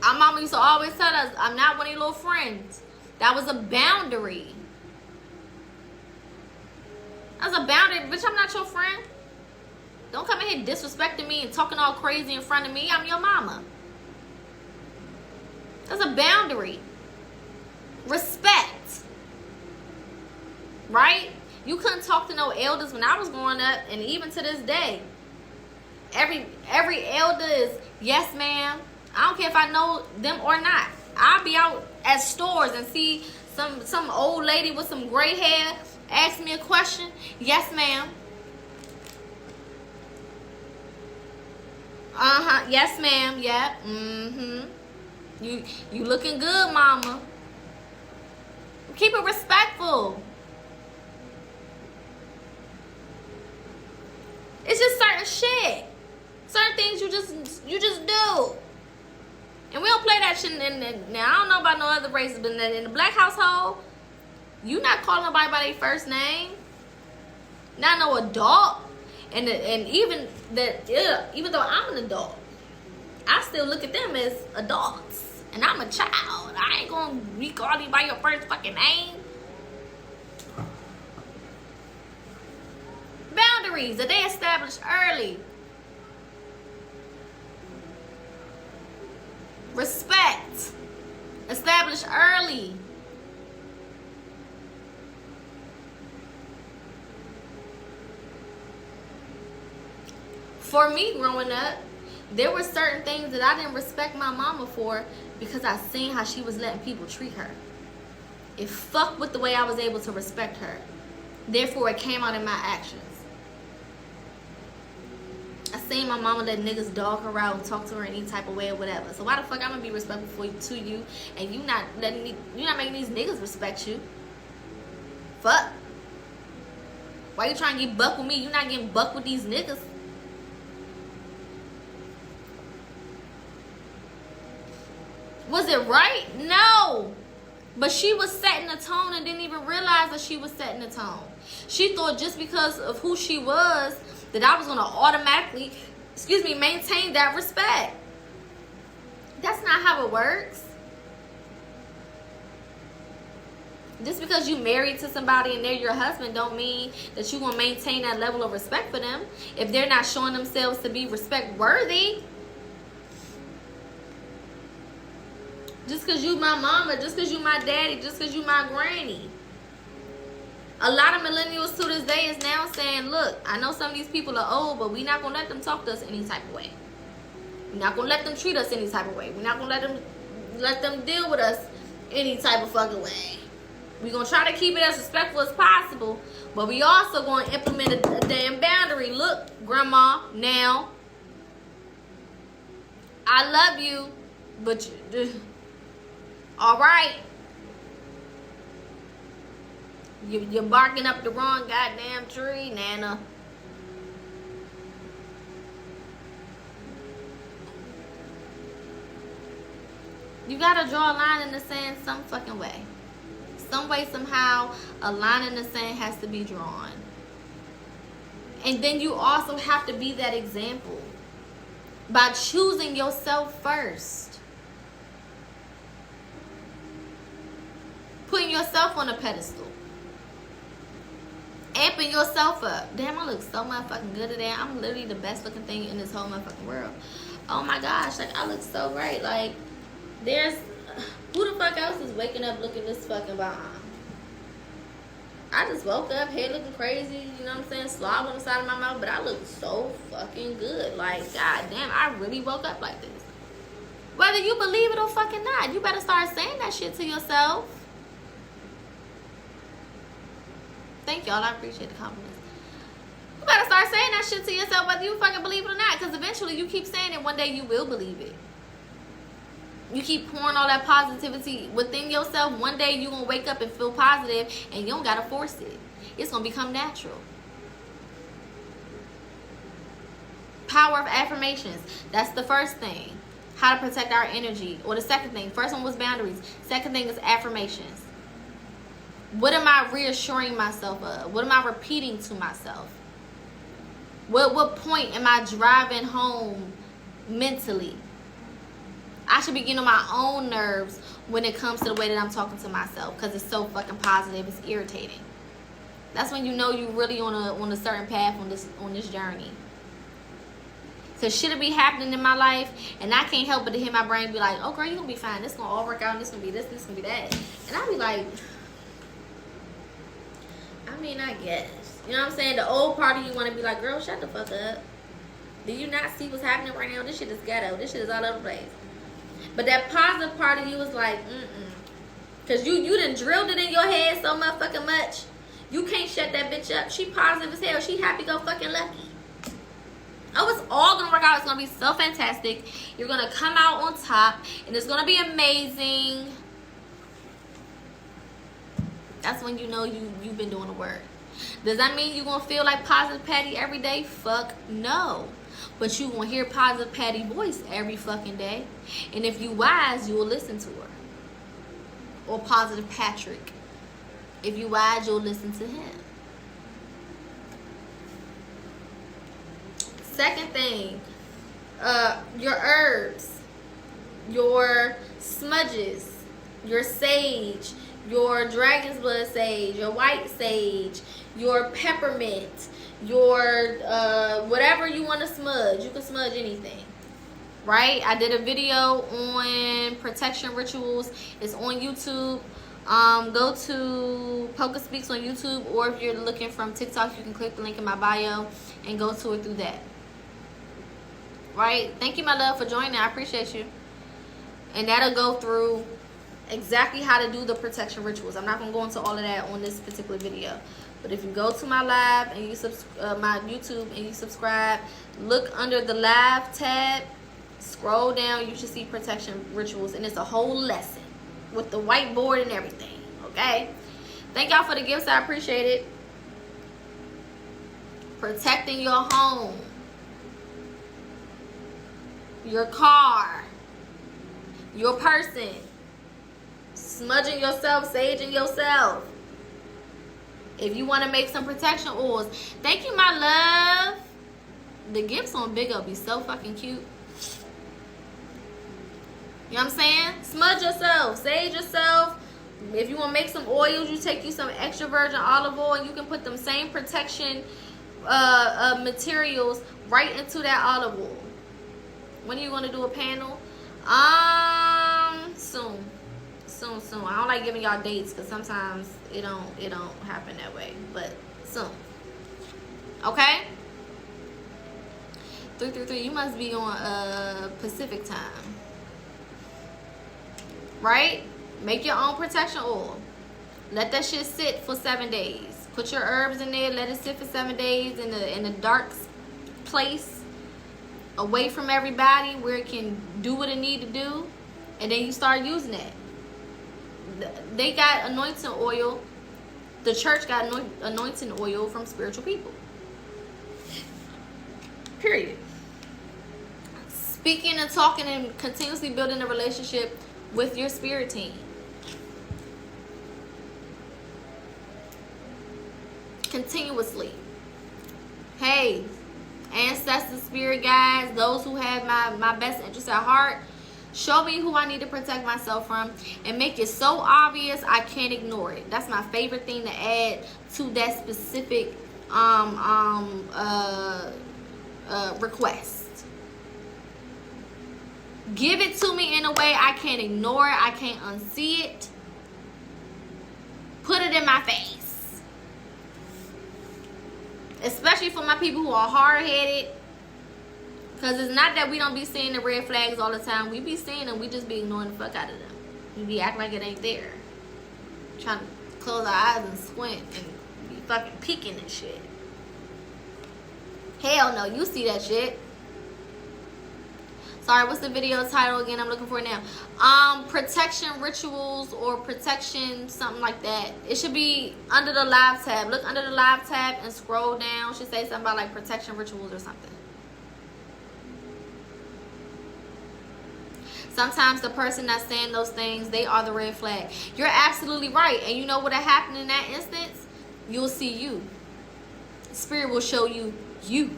Our mama used to always tell us, I'm not one of your little friends. That was a boundary. That's a boundary. Bitch, I'm not your friend. Don't come in here disrespecting me and talking all crazy in front of me. I'm your mama. That's a boundary. Respect. Right? You couldn't talk to no elders when I was growing up, and even to this day. Every elder is yes ma'am. I don't care if I know them or not. I'll be out at stores and see some old lady with some gray hair ask me a question. Yes ma'am. Yes ma'am. Yeah. You looking good, mama. Keep it respectful. It's just certain shit. Certain things you just do. And we don't play that shit now I don't know about no other races, but in the black household, you not calling nobody by their first name. Not no adult. And even though I'm an adult, I still look at them as adults. And I'm a child. I ain't gonna recall you by your first fucking name. Boundaries that they established early. Respect. Established early. For me growing up, there were certain things that I didn't respect my mama for because I seen how she was letting people treat her. It fucked with the way I was able to respect her. Therefore, it came out in my actions. I seen my mama let niggas dog her out and talk to her any type of way or whatever. So why the fuck I'm gonna be respectful to you and you not making these niggas respect you? Fuck. Why you trying to get buck with me? You not getting buck with these niggas. Was it right? No. But she was setting the tone and didn't even realize that she was setting the tone. She thought just because of who she was that I was going to automatically, maintain that respect. That's not how it works. Just because you married to somebody and they're your husband don't mean that you're going to maintain that level of respect for them if they're not showing themselves to be respect worthy. Just because you my mama, just because you my daddy, just because you my granny. A lot of millennials to this day is now saying, look, I know some of these people are old, but we're not going to let them talk to us any type of way. We're not going to let them treat us any type of way. We're not going to let them deal with us any type of fucking way. We're going to try to keep it as respectful as possible, but we also going to implement a damn boundary. Look, grandma, now, I love you, but all right. You're barking up the wrong goddamn tree, Nana. You gotta draw a line in the sand some fucking way. Some way, somehow, a line in the sand has to be drawn. And then you also have to be that example by choosing yourself first. Putting yourself on a pedestal. Amping yourself up. Damn, I look so motherfucking good today. I'm literally the best looking thing in this whole motherfucking world. Oh my gosh, like I look so great. Like, there's... Who the fuck else is waking up looking this fucking bomb? I just woke up, head looking crazy, you know what I'm saying? Slob on the side of my mouth, but I look so fucking good. Like, goddamn, I really woke up like this. Whether you believe it or fucking not, you better start saying that shit to yourself. Thank y'all, I appreciate the compliments. You better start saying that shit to yourself whether you fucking believe it or not, because eventually you keep saying it, one day you will believe it. You keep pouring all that positivity within yourself, one day you're going to wake up and feel positive, and you don't got to force it. It's going to become natural. Power of affirmations. That's the first thing. How to protect our energy. Or the second thing. First one was boundaries. Second thing is affirmations. What am I reassuring myself of? What am I repeating to myself? What point am I driving home mentally? I should be getting on my own nerves when it comes to the way that I'm talking to myself, because it's so fucking positive. It's irritating. That's when you know you really on a certain path on this journey. Cause shit'll be happening in my life, and I can't help but to hear my brain be like, "Oh girl, you gonna be fine. This gonna all work out. And this gonna be this. This gonna be that." And I be like, I mean, I guess. You know what I'm saying? The old part of you want to be like, "Girl, shut the fuck up. Do you not see what's happening right now? This shit is ghetto. This shit is all over the place." But that positive part of you is like, Because you done drilled it in your head so motherfucking much. You can't shut that bitch up. She positive as hell. She happy go fucking lucky. Oh, it's all going to work out. It's going to be so fantastic. You're going to come out on top. And it's going to be amazing. That's when you know you've been doing the work. Does that mean you're going to feel like positive Patty every day? Fuck no. But you gonna hear positive Patty voice every fucking day. And if you wise, you will listen to her. Or positive Patrick. If you wise, you'll listen to him. Second thing, your herbs, your smudges, your sage, your dragon's blood sage, your white sage, your peppermint, your whatever you want to smudge. You can smudge anything, right? I did a video on protection rituals. It's on YouTube. Go to PocaSPEAKS on YouTube, or if you're looking from TikTok, you can click the link in my bio and go to it through that. Right? Thank you, my love, for joining. I appreciate you. And that'll go through exactly how to do the protection rituals. I'm not gonna go into all of that on this particular video. But if you go to my live and you my YouTube and you subscribe, look under the live tab, scroll down, you should see protection rituals, and it's a whole lesson with the whiteboard and everything. Okay? Thank y'all for the gifts. I appreciate it. Protecting your home, your car, your person. Smudging yourself, saging yourself. If you want to make some protection oils. Thank you, my love. The gifts on Big O be so fucking cute. You know what I'm saying? Smudge yourself, sage yourself. If you want to make some oils, you take you some extra virgin olive oil and you can put them same protection materials right into that olive oil. When are you going to do a panel? Soon. I don't like giving y'all dates because sometimes it don't happen that way, but soon. Okay? 333, you must be on Pacific time. Right? Make your own protection oil. Let that shit sit for 7 days. Put your herbs in there. Let it sit for 7 days in a dark place, away from everybody, where it can do what it need to do, and then you start using it. They got anointing oil. The church got anointing oil from spiritual people. Period. Speaking and talking and continuously building a relationship with your spirit team. Continuously. Hey, ancestors, spirit guides, those who have my best interest at heart, show me who I need to protect myself from and make it so obvious I can't ignore it. That's my favorite thing to add to that specific request. Give it to me in a way I can't ignore it, I can't unsee it. Put it in my face. Especially for my people who are hard-headed. Because it's not that we don't be seeing the red flags all the time. We be seeing them, we just be ignoring the fuck out of them. We be acting like it ain't there. Trying to close our eyes and squint and be fucking peeking and shit. Hell no, you see that shit. Sorry, what's the video title again? I'm looking for it now. Protection rituals or protection, something like that. It should be under the live tab. Look under the live tab and scroll down. It should say something about like protection rituals or something. Sometimes the person that's saying those things, they are the red flag. You're absolutely right. And you know what happened in that instance? You'll see you. Spirit will show you you.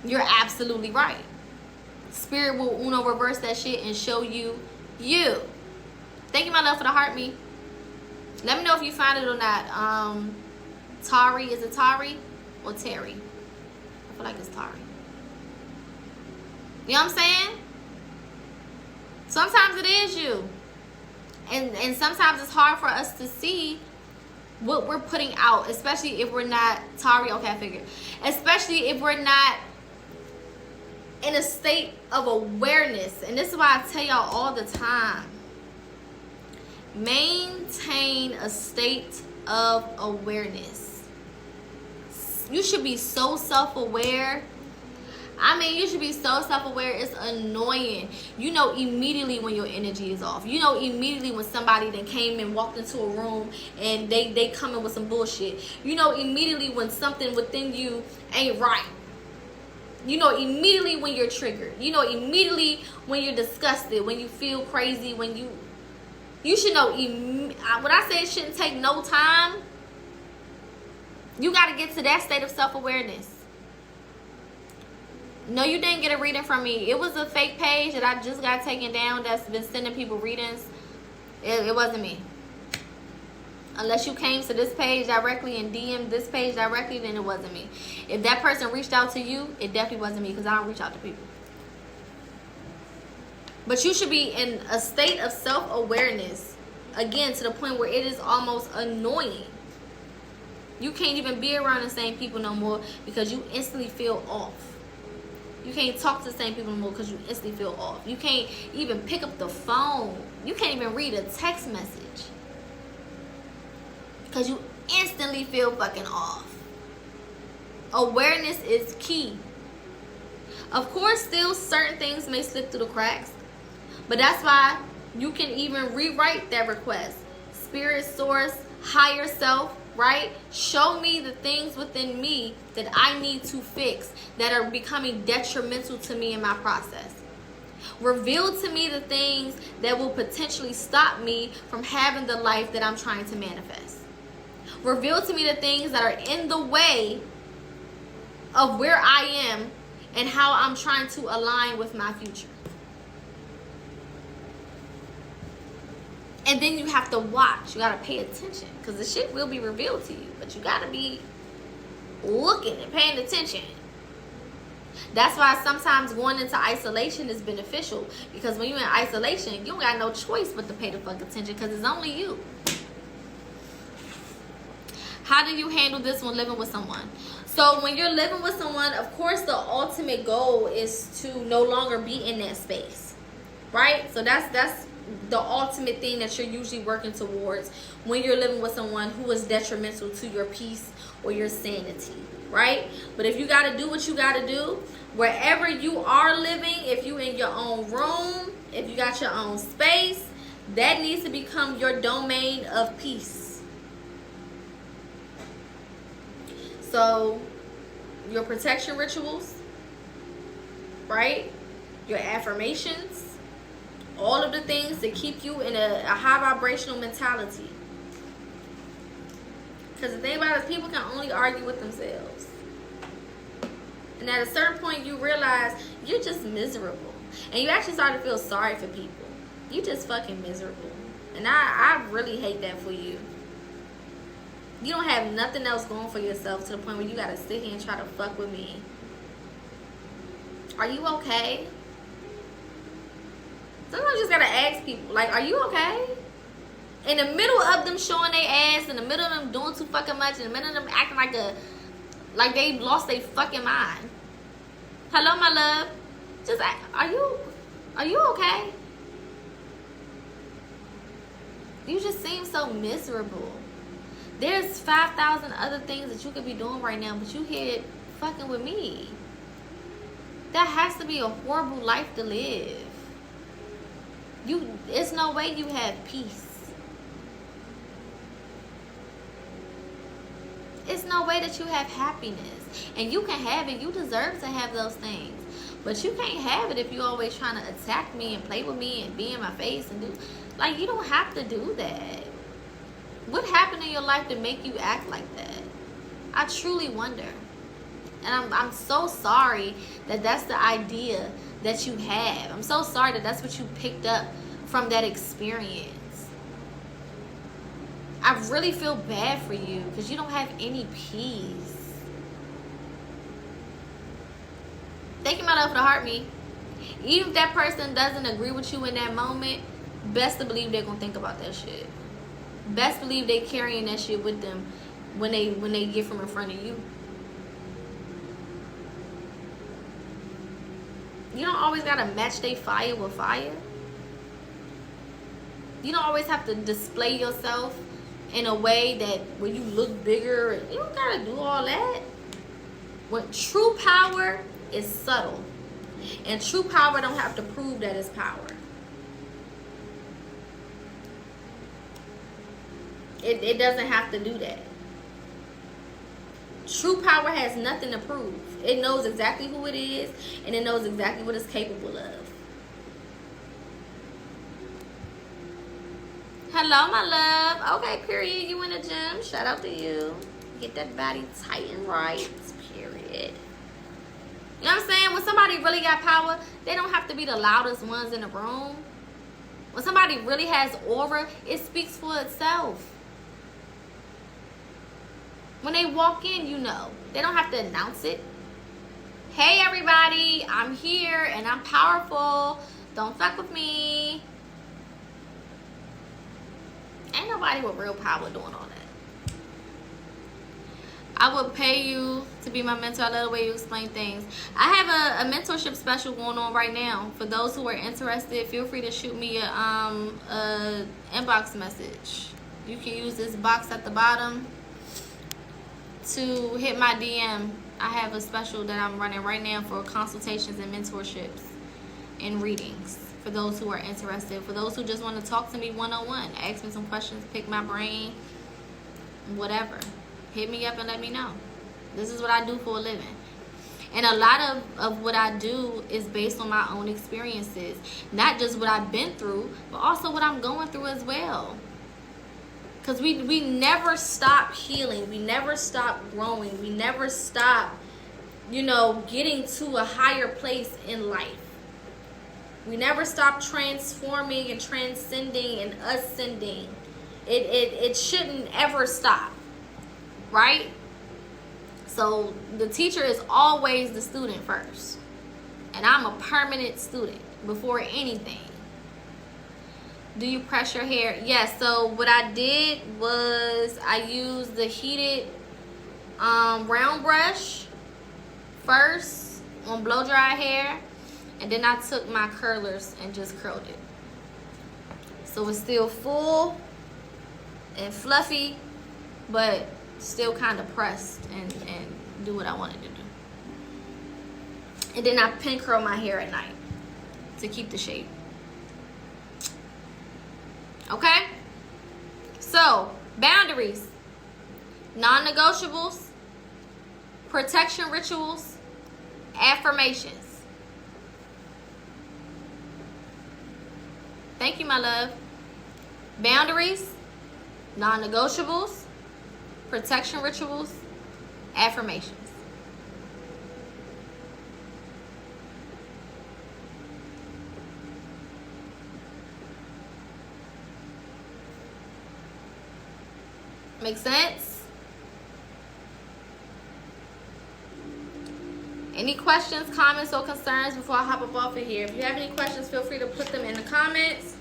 You're absolutely right. Spirit will Uno reverse that shit and show you you. Thank you, my love, for the heart me. Let me know if you find it or not. Tari, is it Tari or Terry? I feel like it's Tari. You know what I'm saying? Sometimes it is you. And sometimes it's hard for us to see what we're putting out, especially if we're not Tari, okay, I figured. Especially if we're not in a state of awareness. And this is why I tell y'all all the time. Maintain a state of awareness. You should be so self-aware. I mean, you should be so self-aware. It's annoying. You know immediately when your energy is off. You know immediately when somebody that came and walked into a room and they coming with some bullshit. You know immediately when something within you ain't right. You know immediately when you're triggered. You know immediately when you're disgusted, when you feel crazy, when you should know. When I say it shouldn't take no time, you got to get to that state of self-awareness. No, you didn't get a reading from me. It was a fake page that I just got taken down that's been sending people readings. It wasn't me. Unless you came to this page directly and DM'd this page directly, then it wasn't me. If that person reached out to you, it definitely wasn't me, because I don't reach out to people. But you should be in a state of self-awareness, again, to the point where it is almost annoying. You can't even be around the same people no more because you instantly feel off. You can't talk to the same people no more because you instantly feel off. You can't even pick up the phone. You can't even read a text message because you instantly feel fucking off. Awareness is key. Of course, still certain things may slip through the cracks, but that's why you can even rewrite that request. Spirit, source, higher self, right? Show me the things within me that I need to fix that are becoming detrimental to me in my process. Reveal to me the things that will potentially stop me from having the life that I'm trying to manifest. Reveal to me the things that are in the way of where I am and how I'm trying to align with my future. And then you have to watch. You got to pay attention, because the shit will be revealed to you. But you got to be looking and paying attention. That's why sometimes going into isolation is beneficial, because when you're in isolation, you don't got no choice but to pay the fuck attention, because it's only you. How do you handle this when living with someone? So when you're living with someone, of course the ultimate goal is to no longer be in that space, right? So that's the ultimate thing that you're usually working towards when you're living with someone who is detrimental to your peace or your sanity, right? But if you got to do what you got to do, wherever you are living, if you in your own room, if you got your own space, that needs to become your domain of peace. So your protection rituals, right? Your affirmations, all of the things that keep you in a high vibrational mentality. Because the thing about it is, people can only argue with themselves. And at a certain point, you realize you're just miserable. And you actually start to feel sorry for people. You just fucking miserable. And I really hate that for you. You don't have nothing else going for yourself to the point where you got to sit here and try to fuck with me. Are you okay? Sometimes you just got to ask people, like, are you okay? In the middle of them showing their ass, in the middle of them doing too fucking much, in the middle of them acting like they lost their fucking mind. Hello, my love. Just ask, are you okay? You just seem so miserable. There's 5,000 other things that you could be doing right now, but you here fucking with me. That has to be a horrible life to live. It's no way you have peace. It's no way that you have happiness. And you can have it. You deserve to have those things. But you can't have it if you're always trying to attack me and play with me and be in my face and do... Like, you don't have to do that. What happened in your life to make you act like that? I truly wonder. And I'm so sorry that that's the idea that you have. I'm so sorry that that's what you picked up from that experience. I really feel bad for you because you don't have any peace. Thank you, my love, for the heart me. Even if that person doesn't agree with you in that moment, best to believe they're gonna think about that shit. Best believe they carrying that shit with them when they get from in front of you. You don't always gotta match their fire with fire. You don't always have to display yourself in a way that where you look bigger. You don't gotta do all that. When true power is subtle, and true power don't have to prove that it's power. It doesn't have to do that. True power has nothing to prove. It knows exactly who it is, and it knows exactly what it's capable of. Hello, my love. Okay, period. You in the gym. Shout out to you. Get that body tight and right. Period. You know what I'm saying? When somebody really got power, they don't have to be the loudest ones in the room. When somebody really has aura, it speaks for itself. When they walk in, you know. They don't have to announce it. Hey, everybody. I'm here, and I'm powerful. Don't fuck with me. Ain't nobody with real power doing all that. I would pay you to be my mentor. I love the way you explain things. I have a mentorship special going on right now. For those who are interested, feel free to shoot me a inbox message. You can use this box at the bottom to hit my DM. I have a special that I'm running right now for consultations and mentorships and readings. For those who are interested, for those who just want to talk to me one-on-one, ask me some questions, pick my brain, whatever, hit me up and let me know. This is what I do for a living. And a lot of what I do is based on my own experiences. Not just what I've been through, but also what I'm going through as well. Because we never stop healing. We never stop growing. We never stop, you know, getting to a higher place in life. We never stop transforming and transcending and ascending. It shouldn't ever stop, right? So the teacher is always the student first. And I'm a permanent student before anything. Do you press your hair? Yes. So what I did was I used the heated round brush first on blow dry hair. And then I took my curlers and just curled it. So it's still full and fluffy, but still kind of pressed and do what I wanted to do. And then I pin curl my hair at night to keep the shape. Okay? So, boundaries, non-negotiables, protection rituals, affirmations. Thank you, my love. Boundaries, non-negotiables, protection rituals, affirmations. Make sense? Any questions, comments, or concerns before I hop up off of here? If you have any questions, feel free to put them in the comments.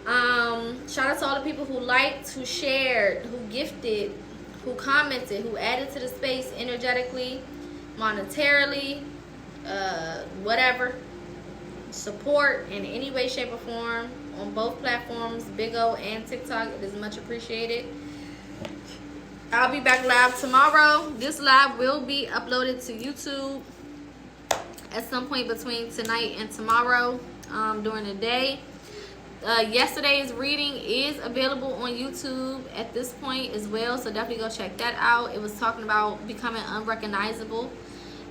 Shout out to all the people who liked, who shared, who gifted, who commented, who added to the space energetically, monetarily, whatever. Support in any way, shape, or form on both platforms, Big O and TikTok. It is much appreciated. I'll be back live tomorrow. This live will be uploaded to YouTube at some point between tonight and tomorrow during the day. Yesterday's reading is available on YouTube at this point as well, so definitely go check that out. It was talking about becoming unrecognizable.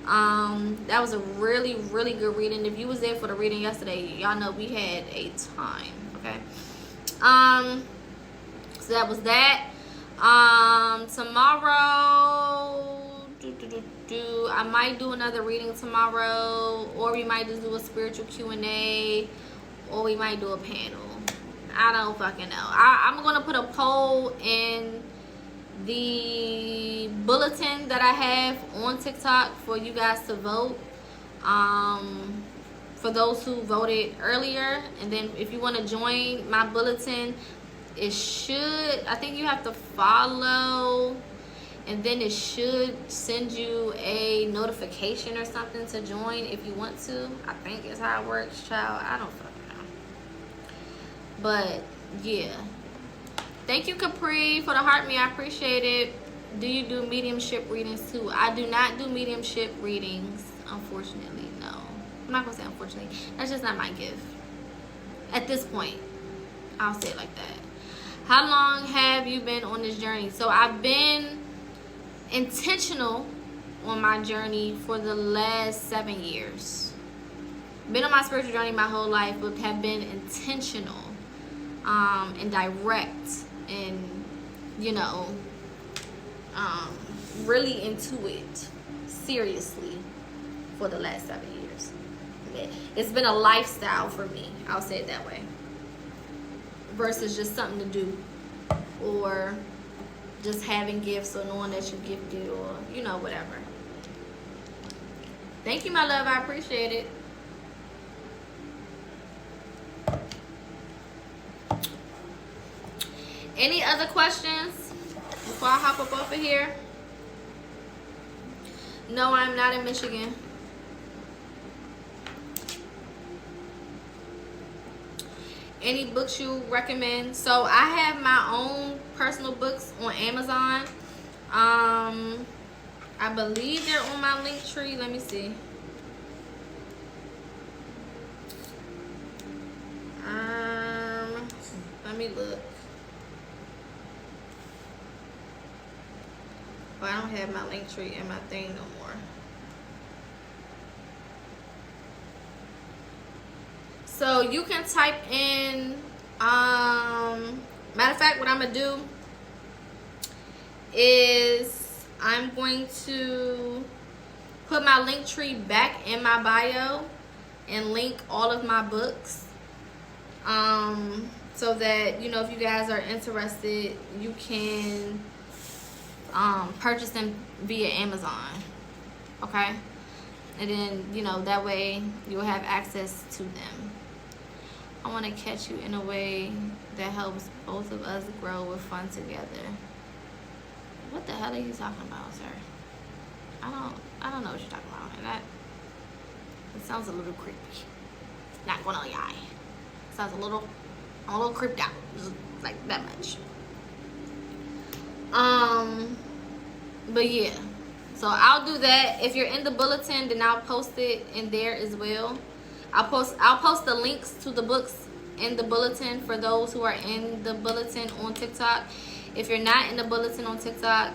That was a really, really good reading. If you was there for the reading yesterday, y'all know we had a time. Okay. So that was that. Tomorrow, I might do another reading tomorrow, or we might just do a spiritual Q&A, or we might do a panel. I don't fucking know. I'm gonna put a poll in the bulletin that I have on TikTok for you guys to vote. For those who voted earlier, and then if you want to join my bulletin, it should, I think you have to follow, and then it should send you a notification or something to join if you want to. I think is how it works, child. I don't fucking know. But yeah. Thank you, Capri, for the heart me. I appreciate it. Do you do mediumship readings too? I do not do mediumship readings, unfortunately. No. I'm not gonna say unfortunately. That's just not my gift. At this point, I'll say it like that. How long have you been on this journey? So I've been intentional on my journey for the last 7 years. Been on my spiritual journey my whole life, but have been intentional and direct and, you know, really into it seriously for the last 7 years. It's been a lifestyle for me, I'll say it that way, versus just something to do or just having gifts or knowing that you're gifted or, you know, whatever. Thank you, my love. I appreciate it. Any other questions before I hop up off of here? No, I'm not in Michigan. Any books you recommend? So I have my own personal books on Amazon. I believe they're on my link tree. Let me see. Let me look. Well, I don't have my link tree in my thing no more. So you can type in, matter of fact, what I'm gonna do is I'm going to put my link tree back in my bio and link all of my books, so that, you know, if you guys are interested, you can purchase them via Amazon. Okay, and then, you know, that way you'll have access to them. I want to catch you in a way that helps both of us grow with fun together. What the hell are you talking about, sir? I don't know what you're talking about. And it sounds a little creepy. Not gonna lie. Sounds I'm a little creeped out. Just like that much. But yeah. So I'll do that. If you're in the bulletin, then I'll post it in there as well. I'll post the links to the books in the bulletin for those who are in the bulletin on TikTok. If you're not in the bulletin on TikTok,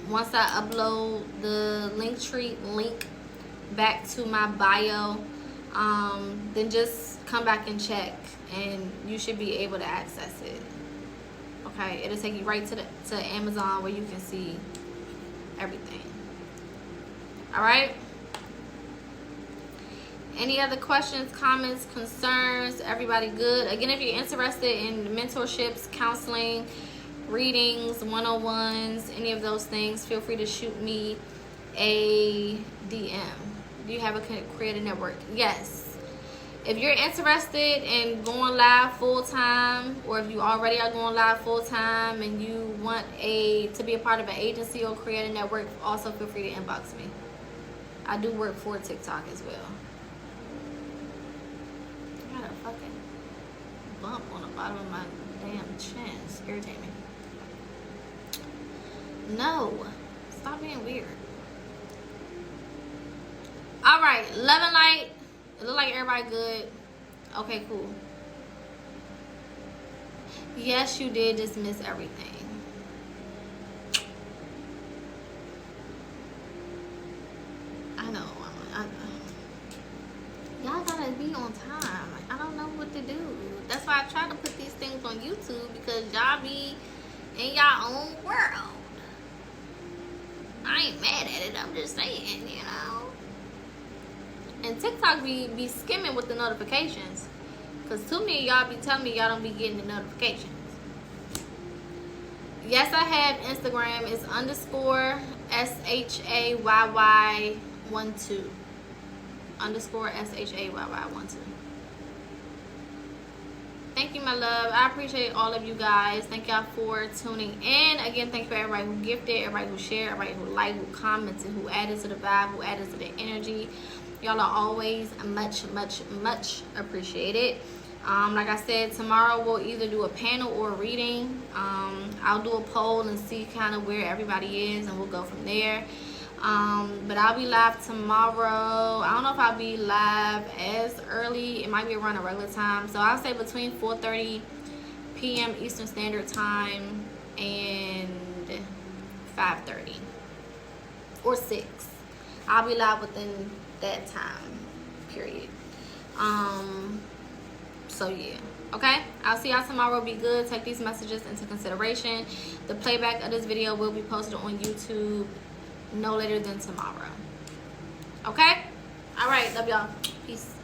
once I upload the Linktree link back to my bio, then just come back and check, and you should be able to access it. Okay, it'll take you right to Amazon where you can see everything. All right. Any other questions, comments, concerns? Everybody good? Again, if you're interested in mentorships, counseling, readings, 101s, any of those things, feel free to shoot me a DM. Do you have a creative network? Yes. If you're interested in going live full-time, or if you already are going live full-time and you want to be a part of an agency or creative network, also feel free to inbox me. I do work for TikTok as well. I got a fucking bump on the bottom of my damn chin. It's irritating me. No. Stop being weird. Alright, love and light. It look like everybody good. Okay, cool. Yes, you did just miss everything. I know. Y'all gotta be on time. Like, I don't know what to do. That's why I try to put these things on YouTube, because y'all be in y'all own world. I ain't mad at it. I'm just saying, you know. And TikTok be skimming with the notifications, because too many of y'all be telling me y'all don't be getting the notifications. Yes, I have Instagram. It's _ SHAYY12. _ SHAYY12. Thank you, my love. I appreciate all of you guys. Thank y'all for tuning in. Again, thank you for everybody who gifted, everybody who shared, everybody who liked, who commented, who added to the vibe, who added to the energy. Y'all are always much, much, much appreciated. Like I said, tomorrow we'll either do a panel or a reading. I'll do a poll and see kind of where everybody is, and we'll go from there. But I'll be live tomorrow. I don't know if I'll be live as early. It might be around a regular time. So I'll say between 4:30 p.m. Eastern Standard Time and 5:30 or 6. I'll be live within that time period. So yeah, okay, I'll see y'all tomorrow. Be good. Take these messages into consideration. The playback of this video will be posted on YouTube no later than tomorrow. Okay, all right, love y'all. Peace.